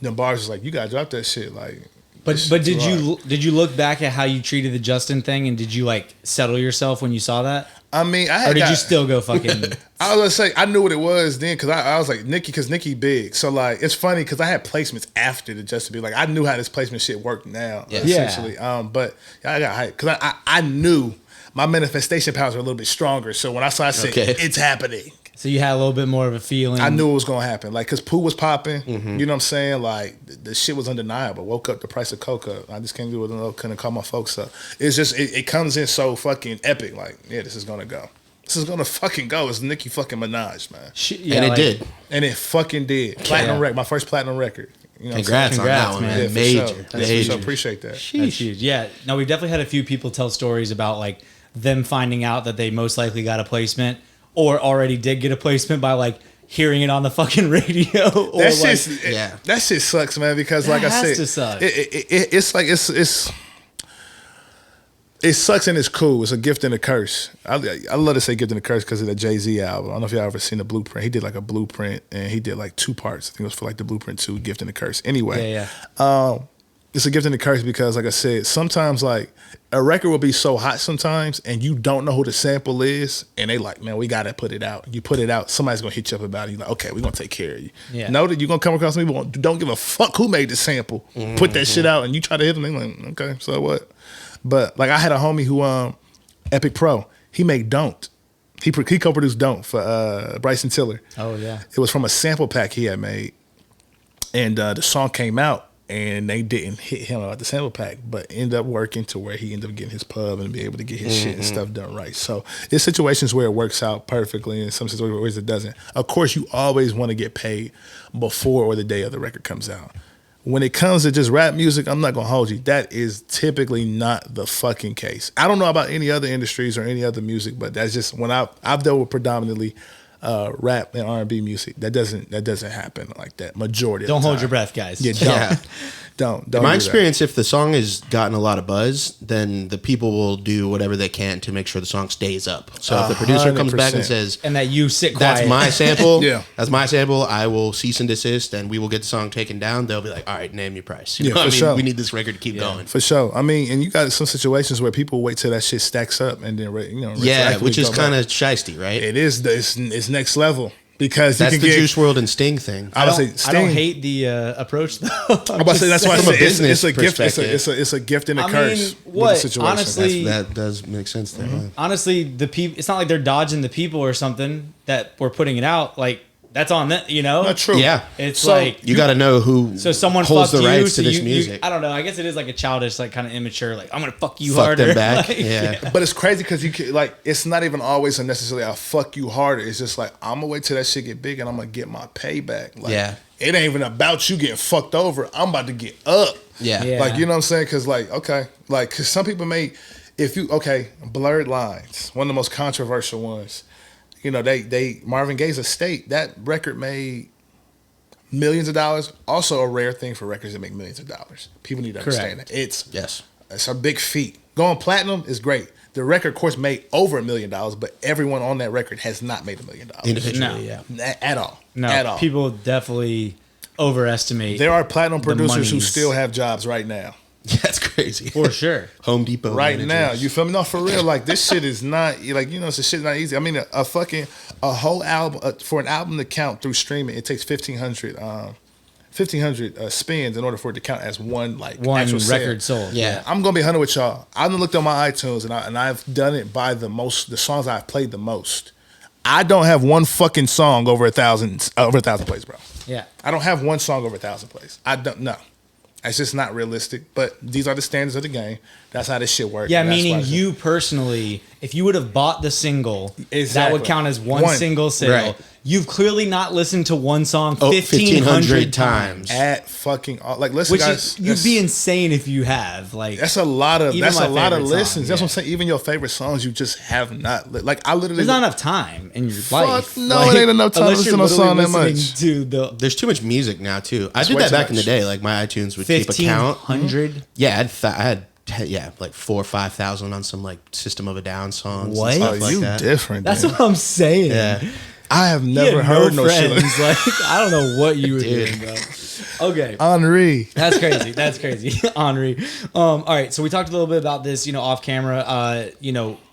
Then Bars was like, you got to drop that shit. Like, but did you look back at how you treated the Justin thing and did you like settle yourself when you saw that? I mean, you still go fucking? I was gonna say I knew what it was then because I was like Nicki because Nicki big. So like it's funny because I had placements after the Justin Bieber. Like I knew how this placement shit worked now essentially. But I got hyped because I knew my manifestation powers were a little bit stronger. So when I saw, I said it's happening. So you had a little bit more of a feeling. I knew it was gonna happen. Like, cause Pooh was popping. Mm-hmm. You know what I'm saying? Like the shit was undeniable. Woke up, the price of cocoa. I just can't do it. Couldn't call my folks up. It's just it comes in so fucking epic. Like, yeah, this is gonna go. This is gonna fucking go. It's Nicki fucking Minaj, man. And it did. And it fucking did. Platinum record. My first platinum record. You know Congrats on that one, man. Yeah, Major. Sure. Appreciate that. That's huge. Yeah. No, we definitely had a few people tell stories about like them finding out that they most likely got a placement or already did get a placement by like hearing it on the fucking radio. Or that shit sucks, man. Because like I said, to suck. It's like it's It sucks and it's cool. It's a gift and a curse. I love to say gift and a curse because of the Jay-Z album. I don't know if y'all ever seen the Blueprint. He did like a Blueprint and he did like 2 parts. I think it was for like the Blueprint 2, gift and a curse. Anyway, it's a gift and a curse because, like I said, sometimes like a record will be so hot sometimes and you don't know who the sample is and they like, man, we got to put it out. You put it out, somebody's going to hit you up about it. You're like, okay, we're going to take care of you. Yeah. Know that you're going to come across people who don't give a fuck who made the sample. Put that shit out and you try to hit them. They're like, okay, so what? But like I had a homie who Epic Pro, he made Don't. He co-produced Don't for Bryson Tiller. Oh yeah. It was from a sample pack he had made. And the song came out and they didn't hit him about the sample pack, but ended up working to where he ended up getting his pub and be able to get his shit and stuff done right. So it's situations where it works out perfectly and some situations where it doesn't. Of course, you always want to get paid before or the day of the record comes out. When it comes to just rap music, I'm not going to hold you. That is typically not the fucking case. I don't know about any other industries or any other music, but that's just when I've dealt with predominantly rap and R&B music. That doesn't happen like that. Majority of the time. Don't hold your breath, guys. Yeah, don't. In my do experience, if the song has gotten a lot of buzz, then the people will do whatever they can to make sure the song stays up. So if the producer comes back and says, And that you sit quiet. that's my sample, Yeah. that's my sample, I will cease and desist and we will get the song taken down, they'll be like, all right, name your price. You Yeah, know what for I mean? sure. We need this record to keep going. that. For sure. I mean, and you got some situations where people wait till that shit stacks up and then, Yeah, which is kind of of shiesty, right? It is. It's next level because That's you the can get Juice WRLD and Sting thing. I would say Sting. I don't hate the approach though. I'm about to say that's why I From a say business it's a gift. perspective. It's a gift and a I mean, curse. what? With the situation. Honestly, That does make sense there. yeah. honestly, the people. It's not like they're dodging the people or something that we're putting it out. Like that's on them, you know. Not true. Yeah. It's So, like You got to know who so someone holds fucked the you, rights so to this you, music. I don't know. I guess it is like a childish, like kind of immature. Like I'm gonna fuck you Fuck harder. them back. Like, yeah. But it's crazy because you can, like, it's not even always necessarily a fuck you harder. It's just like I'm gonna wait till that shit get big and I'm gonna get my payback. Like, Yeah. It ain't even about you getting fucked over. I'm about to get up. Yeah. Yeah. Like, you know what I'm saying? Because like, okay, like, because some people may, Blurred Lines, one of the most controversial ones. You know, they Marvin Gaye's estate, that record made millions of dollars. Also a rare thing for records that make millions of dollars. People need to understand that. Yes. It's a big feat. Going platinum is great. The record, of course, made over $1 million, but everyone on that record has not made $1 million. Individually, No. yeah. At all. No, At all. people definitely overestimate. There are platinum the producers who monies. still have jobs right now. That's crazy. for sure. Home Depot. Right managers. now. You feel me? No, for real. Like, this shit is not, like, you know, this shit not easy. I mean, a whole album, for an album to count through streaming, it takes 1,500 spins in order for it to count as one actual record sale. sold. Yeah. I'm gonna be 100 with y'all. I've looked on my iTunes and I've done it by the songs I've played the most. I don't have one fucking song over 1,000 plays, bro. Yeah. I don't have one song over 1,000 plays. I don't know. It's just not realistic. But these are the standards of the game. That's how this shit works. Yeah, And that's meaning why you personally, if you would have bought the single, that Exactly. would count as one single sale. Right. You've clearly not listened to one song 1,500 1,500 times. at fucking like listen, Which guys. is, you'd be insane if you have. Like That's a lot of Even my favorite listens. song, That's what I'm yeah. saying. Even your favorite songs, you just have not like. I literally there's not enough time in your Fuck life. no, Like, it ain't enough time to unless you're listen to a song that literally much. listening To the There's too much music now too. I did way that too back in the much. day. Like my iTunes would keep a count. 1,500. Yeah, I had like 4,000 or 5,000 on some like System of a Down songs. What? And Oh, stuff like you that. different. That's man. what I'm saying. Yeah. I have You never had heard no shit. friends. Like I don't know what you were Dude. doing, bro. Okay. Henri. That's crazy. That's crazy. Henri. All right. So we talked a little bit about this, off camera.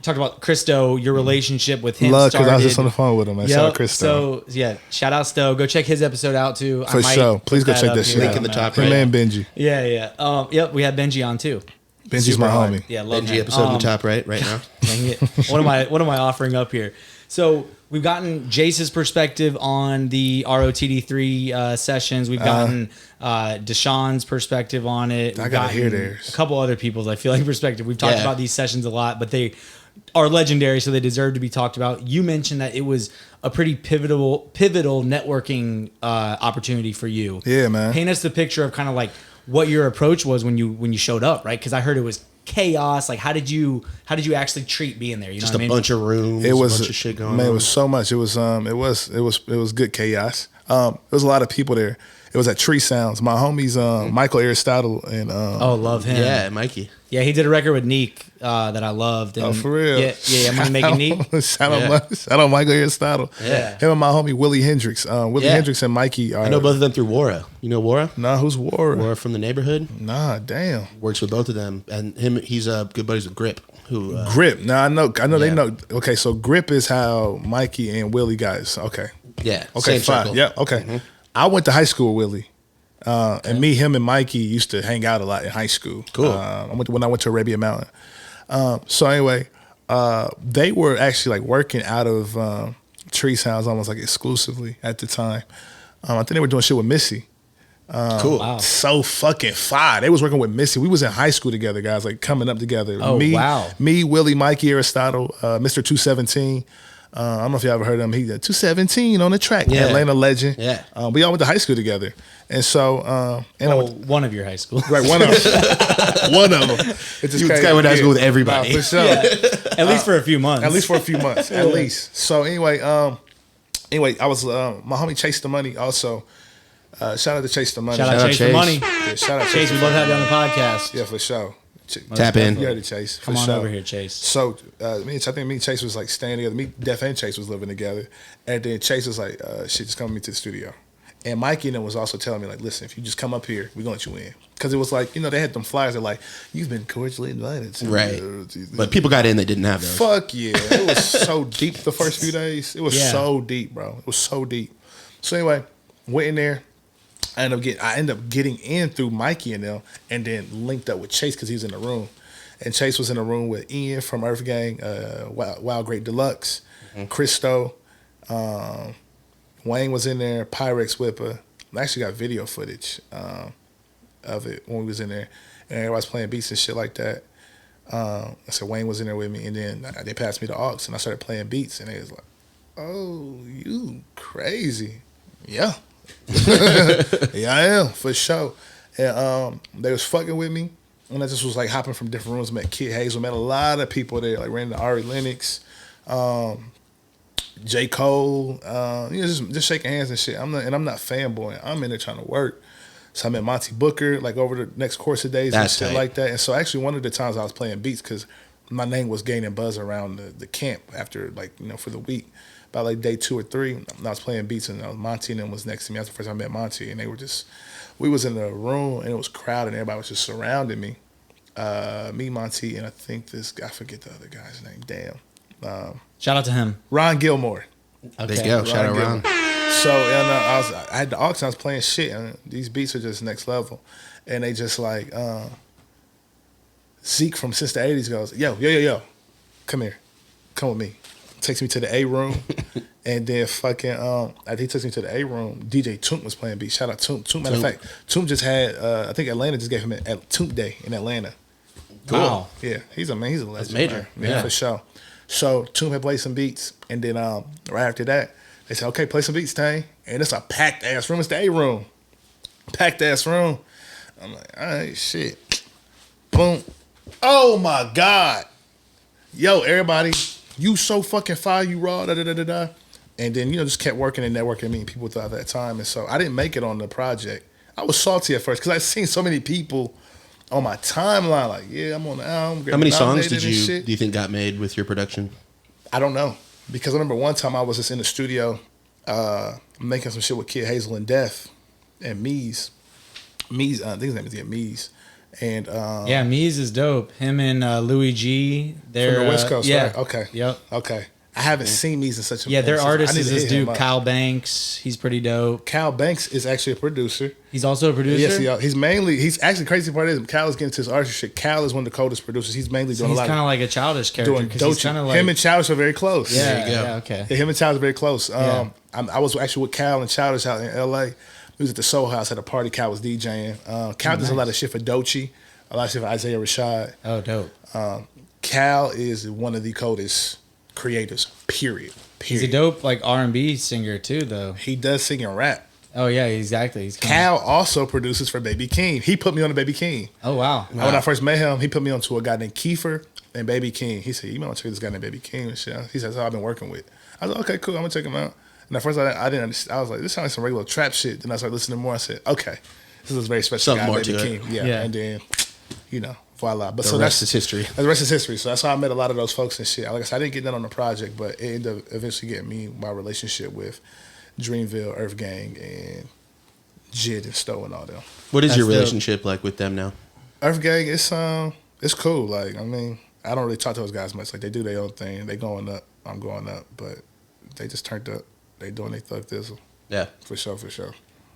Talked about Christo, your relationship with him. Love, because I was just on started. the phone with him. I saw Chris. So yeah, shout out Stowe. Go check his episode out too. For sure. Please go check that shit Link out. in the top Him right. and Benji. Yeah. Yep. We had Benji on too. Benji's Super my hard. homie. Yeah. Love Benji him. episode in the top right now. Dang it. What am I offering up here? So we've gotten Jace's perspective on the ROTD3 sessions. We've gotten Deshaun's perspective on it. I We've gotta hear gotten theirs. A couple other people's, I feel like, perspective. We've talked Yeah. about these sessions a lot, but they are legendary, so they deserve to be talked about. You mentioned that it was a pretty pivotal networking opportunity for you. Yeah, man. Paint us the picture of kind of like what your approach was when you showed up, right? Because I heard it was chaos. Like, how did you actually treat being there? You Just know a what I mean? bunch of rooms. It was a bunch of shit going man. on. It was so much. It was good chaos. There was a lot of people there, It was at Tree Sounds. My homies, Michael Aristotle and love him. Yeah, Mikey. Yeah, he did a record with Neek that I loved. And for real? Yeah, Money Making Neek. Shout out Michael Aristotle. Yeah. Him and my homie Willie Hendricks. Willie Hendricks and Mikey are. I know both of them through Wara. You know Wara? Nah, who's Wara? Wara from the neighborhood. Nah, damn. Works with both of them, and he's good buddies with Grip. Who Grip? Nah, I know. They know. Okay, so Grip is how Mikey and Willie guys. Okay. Yeah. Okay. Same Fine. circle. Yeah. Okay. Mm-hmm. I went to high school with Willie. And him and Mikey used to hang out a lot in high school. Cool. When I went to Arabia Mountain. So anyway, they were actually like working out of Tree Sounds almost like exclusively at the time. I think they were doing shit with Missy. Cool. Wow. So fucking fire. They was working with Missy. We was in high school together, guys, like coming up together. Oh, wow. Me, Willie, Mikey, Aristotle, Mr. 217. I don't know if y'all ever heard of him. He's 217 on the track. Yeah. Atlanta legend. Yeah. We all went to high school together. And so, One of your high schools. right, one of them. One of them. It's This guy went to high school with everybody. For sure. At least for a few months. At least for a few months. At least. So anyway, I was my homie Chase the Money also. Shout out to Chase the Money. Shout out Chase for money. Yeah, shout out Chase, we'd love to have you on the podcast. Yeah, for sure. Tap in. You heard it, Chase. Come on over here, Chase. So, I think me and Chase was like staying together. Me, Def, and Chase was living together. And then Chase was like, shit, just come with me to the studio. And Mikey and them was also telling me, like, listen, if you just come up here, we're going to let you in. Because it was like, they had them flyers that like, you've been cordially invited. Right. But people got in that didn't have those. Fuck yeah. It was so deep the first few days. It was so deep, bro. It was so deep. So anyway, went in there. I ended up getting in through Mikey and them, and then linked up with Chase because he was in the room. And Chase was in the room with Ian from Earthgang, Wild Great Deluxe, Christo, Wayne was in there, Pyrex Whipper. I actually got video footage of it when we was in there, and everybody's playing beats and shit like that. I said Wayne was in there with me, and then they passed me the aux, and I started playing beats, and they was like, "Oh, you crazy?" Yeah. Yeah, I am, for sure. And they was fucking with me. And I just was like hopping from different rooms. Met Kid Hazel, met a lot of people there. Like ran into Ari Lennox, J. Cole, just shaking hands and shit. I'm not fanboying. I'm in there trying to work. So I met Monty Booker like over the next course of days and shit like that. And so actually one of the times I was playing beats because my name was gaining buzz around the camp after for the week. About like day 2 or 3, I was playing beats and Monty and them was next to me. That's the first time I met Monty, and we was in the room and it was crowded and everybody was just surrounding me. Me, Monty, and I think this guy, I forget the other guy's name. Damn. Shout out to him. Ron Gilmore. Okay. There you go. Shout out Ron. So I had the aux and I was playing shit, and these beats are just next level, and they just like Zeke from Since the 80s goes, yo, come here, come with me. Takes me to the A room, and then fucking I think he takes me to the A room. DJ Toomp was playing beats. Shout out Toomp. Matter of fact, Toomp just had I think Atlanta just gave him at Toomp Day in Atlanta. Cool. Wow. Yeah, he's a legend. That's major. Yeah, for sure. So Toomp had played some beats, and then right after that, they said, "Okay, play some beats, Tane." And it's a packed ass room. It's the A room, packed ass room. I'm like, all right, shit. Boom. Oh my God. Yo, everybody. You so fucking fire, you raw, da-da-da-da-da. And then, just kept working and networking, meeting people throughout that time. And so I didn't make it on the project. I was salty at first because I've seen so many people on my timeline like, yeah, I'm on the album. How many songs do you think got made with your production? I don't know. Because I remember one time I was just in the studio making some shit with Kid Hazel and Def and Mees. Mees, I think his name is Mees. And Mees is dope. Him and Louis G. They're from the West Coast, yeah. Right? Okay. Yep. Okay. I haven't seen Mees in such a their artist is this dude Kyle. Kyle Banks. He's pretty dope. Kyle Banks is actually a producer. He's also a producer. Yes, he's actually crazy part is Kyle is getting to his artist shit. Kyle is one of the coldest producers. He's mainly doing a lot. He's kind of like a Childish character. He's kind of like him and Childish are very close. Yeah, there you go. Yeah, okay. Yeah, him and Childish are very close. I was actually with Kyle and Childish out in L.A. We was at the Soul House at a party. Kyle was DJing. Kyle does a lot of shit for Doechii, a lot of shit for Isaiah Rashad. Oh, dope. Cal is one of the coldest creators. Period. He's a dope R&B singer too, though. He does sing and rap. Oh yeah, exactly. Cal also produces for Baby King. He put me on to Baby King. Oh wow. When I first met him, he put me on to a guy named Kiefer and Baby King. He said, "You might want to check this guy named Baby King and shit." He said, "That's all I've been working with." I was like, "Okay, cool. I'm gonna check him out." And at first I didn't understand. I was like, this sounds like some regular trap shit. Then I started listening more. I said, okay, this is a very special Something guy, more Baby to King. it. Yeah. And then, voila. But The rest is history. The rest is history. So that's how I met a lot of those folks and shit. Like I said, I didn't get that on the project, but it ended up eventually getting me my relationship with Dreamville, Earthgang, and Jid and Stowe and all them. What is your relationship like with them now? Earthgang, it's cool. Like, I mean, I don't really talk to those guys much. Like, they do their own thing. They going up, I'm going up, but they just turned up. They doing their thug thizzle. Yeah. For sure.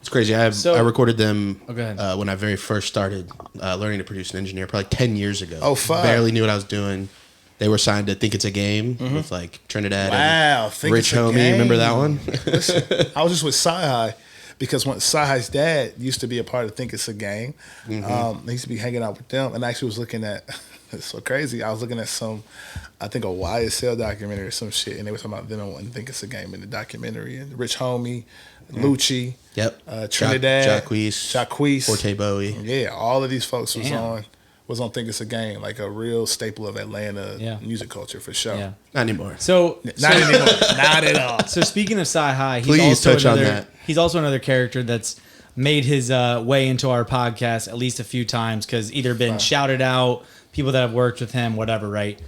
It's crazy. I recorded them go ahead. when I very first started learning to produce and engineer, probably 10 years ago. Oh, fuck. Barely knew what I was doing. They were signed to Think It's a Game with like Trinidad and Think Rich It's a Homie. Game. Remember that one? Listen, I was just with Sci-Hi because Sci-Hi's dad used to be a part of Think It's a Game. He used to be hanging out with them, and I actually was looking at, it's so crazy, I was looking at I think a YSL documentary or some shit, and they were talking about them and Think It's a Game in the documentary, and Rich Homie, Lucci, Trinidad, Jacquees, Forte Bowie. Yeah, all of these folks was on Think It's a Game, like a real staple of Atlanta music culture for sure. Yeah. Not anymore. Not anymore. Not at all. So speaking of Sci-Hi, Please touch on that. He's also another character that's made his way into our podcast at least a few times because either been shouted out, people that have worked with him, whatever, right?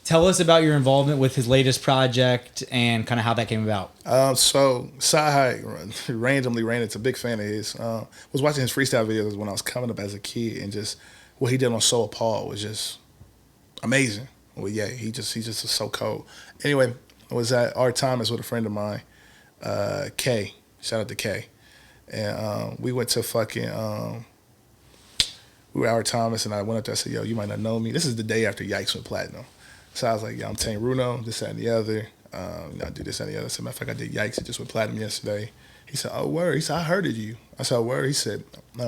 Tell us about your involvement with his latest project and kind of how that came about. So Sci-Hi randomly ran into, a big fan of his. Was watching his freestyle videos when I was coming up as a kid, and just what he did on Soul Paul was just amazing. Well, yeah, he just was so cold. Anyway, I was at Art Thomas with a friend of mine, K. Shout out to K. And we went to we were at Art Thomas, and I went up there and said, yo, you might not know me. This is the day after Yikes went platinum. So I was like, I'm Tane Runo, this, that, and the other. I do this, that, and the other. So matter of fact, I did Yikes. It just went platinum yesterday. He said, oh, word. He said, I heard of you. I said, oh, word. He said,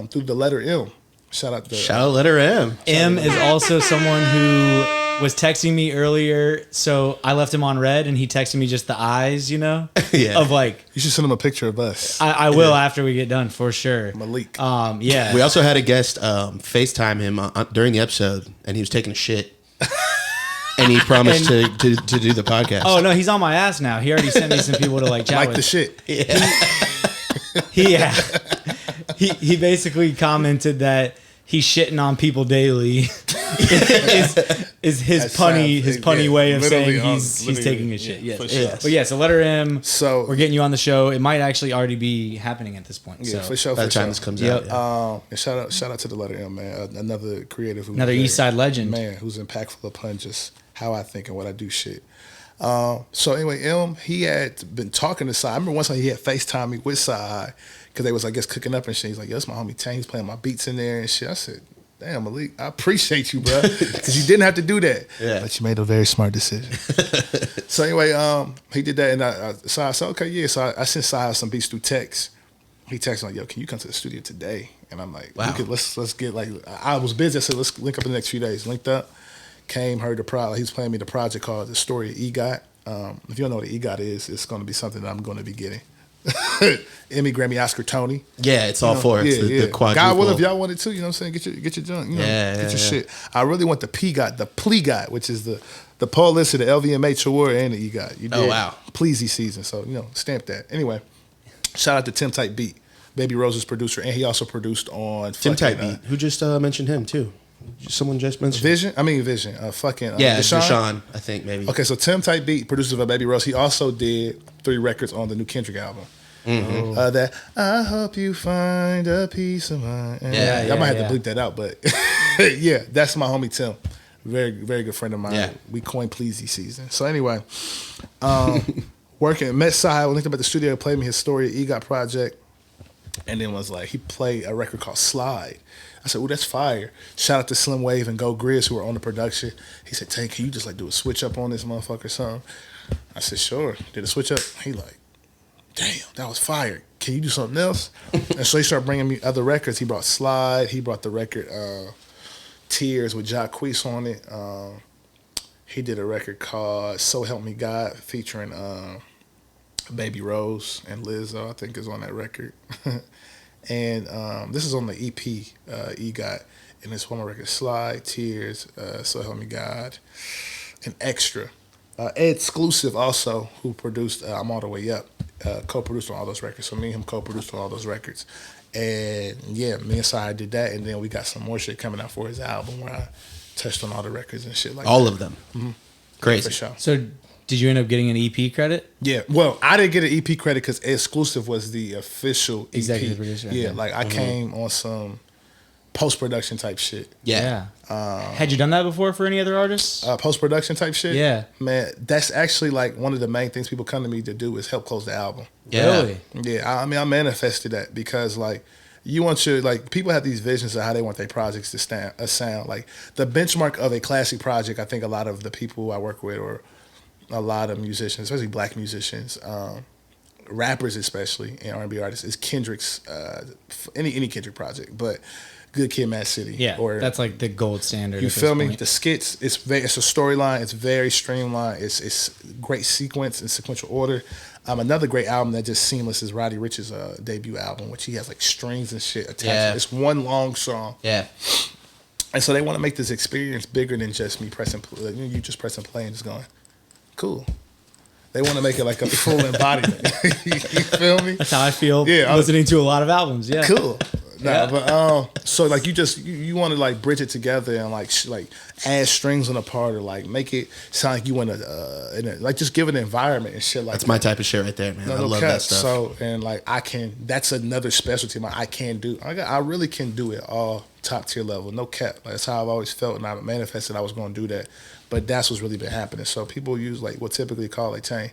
through the letter M. Shout out letter M. M is also someone who was texting me earlier, so I left him on red, and he texted me just the eyes, of like. You should send him a picture of us. I will after we get done for sure. Malik. Yeah. We also had a guest FaceTime him during the episode, and he was taking a shit. And he promised to do the podcast. Oh no, he's on my ass now. He already sent me some people to like chat with. The shit. Yeah. He basically commented that he's shitting on people daily. is his punny way of saying he's taking a shit. Yes. Sure. But yeah, so letter M. So we're getting you on the show. It might actually already be happening at this point. Yeah, so. for sure. By the time this comes out. Yeah. And shout out to the letter M, man. Another creative, another East Side legend, man, who's impactful upon just how I think and what I do shit. So anyway, M, he had been talking to Sci. I remember one time he had FaceTime me with Sci because they was, I guess, cooking up and shit. He's like, yo, that's my homie Tane. He's playing my beats in there and shit. I said, damn, Malik, I appreciate you, bro, because you didn't have to do that. Yeah. But you made a very smart decision. So anyway, he did that, and I said, okay, yeah. So I sent Sci some beats through text. He texted me like, yo, can you come to the studio today? And I'm like, wow. Let's get, like, I was busy. I said, let's link up in the next few days. Linked up. Came, heard the project. He was playing me the project called The Story of EGOT. If you don't know what EGOT is, it's going to be something that I'm going to be getting. Emmy, Grammy, Oscar, Tony. Yeah, it's all four. It's the quadruple. God will, if y'all wanted to, you know what I'm saying? Get your junk. Get your shit. I really want the PGOT, which is the Paul List of the LVMH award and the EGOT. You did wow. Pleasy season. So, stamp that. Anyway, shout out to Tim Type Beat, Baby Rose's producer, and he also produced on Tim Type Beat. Who just mentioned him too? Someone just mentioned Vision. Deshaun, I think maybe. Okay, so Tim Type Beat, producer of Baby Rose, he also did 3 records on the new Kendrick album. Mm-hmm. That I hope you find a peace of mind. I might have to bleep that out, but yeah, that's my homie Tim. Very, very good friend of mine. Yeah. We coined Pleasy season. So anyway, working, met Sci, linked him at the studio, played me his Story of EGOT project, and then was like, he played a record called Slide. I said, ooh, that's fire. Shout out to Slim Wave and Go Grizz who were on the production. He said, Tay, can you just like do a switch up on this motherfucker or something? I said, sure. Did a switch up. He like, damn, that was fire. Can you do something else? And so he started bringing me other records. He brought Slide. He brought the record Tears with Jacquees on it. He did a record called So Help Me God featuring Baby Rose and Lizzo, I think, is on that record. And this is on the EP EGOT, and it's one more record: Slide, Tears, So Help Me God, and Extra. Exclusive also, who produced I'm All the Way Up, co-produced on all those records. So me and him co-produced on all those records. And yeah, me and Sai did that, and then we got some more shit coming out for his album where I touched on all the records and shit like all that. of them. Mm-hmm. Crazy. For sure. So did you end up getting an EP credit? Yeah, well, I didn't get an EP credit because Exclusive was the official EP. Executive producer. Yeah, Okay. like I came on some post-production type shit. Yeah. Had you done that before for any other artists? Post-production type shit? Yeah. Man, that's actually like one of the main things people come to me to do is help close the album. Yeah. Really? Yeah, I mean, I manifested that because like you want your, like people have these visions of how they want their projects to sound. Like the benchmark of a classic project, I think a lot of the people I work with or a lot of musicians, especially black musicians, rappers especially, and R&B artists, is Kendrick's, any Kendrick project, but Good Kid, Mad City. Yeah, or, that's like the gold standard. you feel me? The skits, it's a storyline. It's very streamlined. It's great sequence and sequential order. Another great album that just seamless is Roddy Ricch's debut album, which he has like strings and shit attached. Yeah. It's one long song. Yeah. And so they want to make this experience bigger than just me pressing, you just pressing play and just going, cool. They want to make it like a full embodiment. You feel me? That's how I feel Yeah, listening to a lot of albums. Yeah. Cool. Nah, Yeah. but so like you want to like bridge it together and like add strings on a part or like make it sound like you want to like just give it an environment and shit like That's that. my type of shit right there, man. I love that stuff. So and like that's another specialty. I can do. I really can do it all top tier level, no cap. Like, that's how I've always felt, and I manifested I was going to do that. But that's what's really been happening. So people use like what typically call like Tane.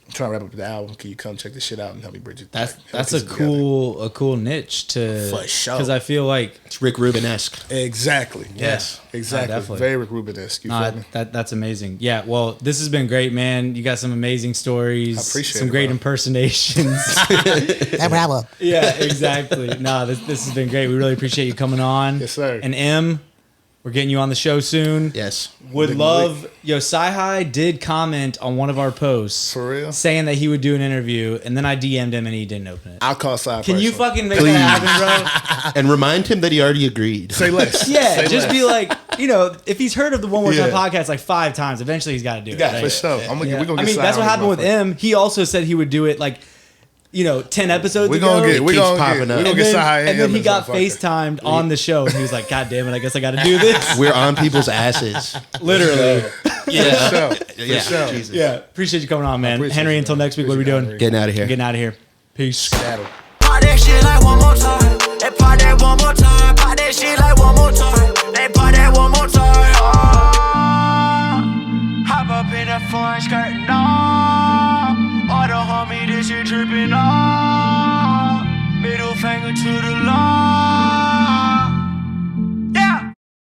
I'm trying to wrap up the album. Can you come check this shit out and help me bridge it? That's a cool niche to, for sure. Because I feel like It's Rick Rubin-esque. Exactly. Yes. Exactly. definitely. Very Rick Rubin-esque. You feel me? that's amazing. Yeah, well, this has been great, man. You got some amazing stories. I appreciate some it, great bro. impersonations. Bravo. Yeah, exactly. No, this has been great. We really appreciate you coming on. Yes, sir. And M, we're getting you on the show soon. Yes. Would Big love Sci-Hi did comment on one of our posts For real? saying that he would do an interview, and then I DM'd him and he didn't open it. I'll call Side. Can you personally. fucking make that happen, bro? And remind him that he already agreed. say less? Yeah, Say just less. be like, if he's heard of the One More Time Yeah. podcast like 5 times, eventually he's got to do it. For right? sure. Yeah. We're gonna get I mean, Side that's what on happened with this motherfucker. M. He also said he would do it like, 10 episodes We're ago. gonna get. We're keeps gonna popping get. up. We're gonna and get then, Side. and then he got FaceTimed on the show, and he was like, "God damn it, I guess I got to do this." We're on people's asses. Literally. Yeah. Yeah. Sure. Jesus. Yeah. Appreciate you coming on, man. appreciate Henry, you, until man. next week, what are we Appreciate doing? you, Getting out of here. Getting out of here. Peace. Battle. Pop that shit like one more time. They pop that one more time. Pop that shit like one more time. They pop that one more time. Hop up in that foreign skirt, no. All the homie, this shit tripping, no. Middle finger to the law.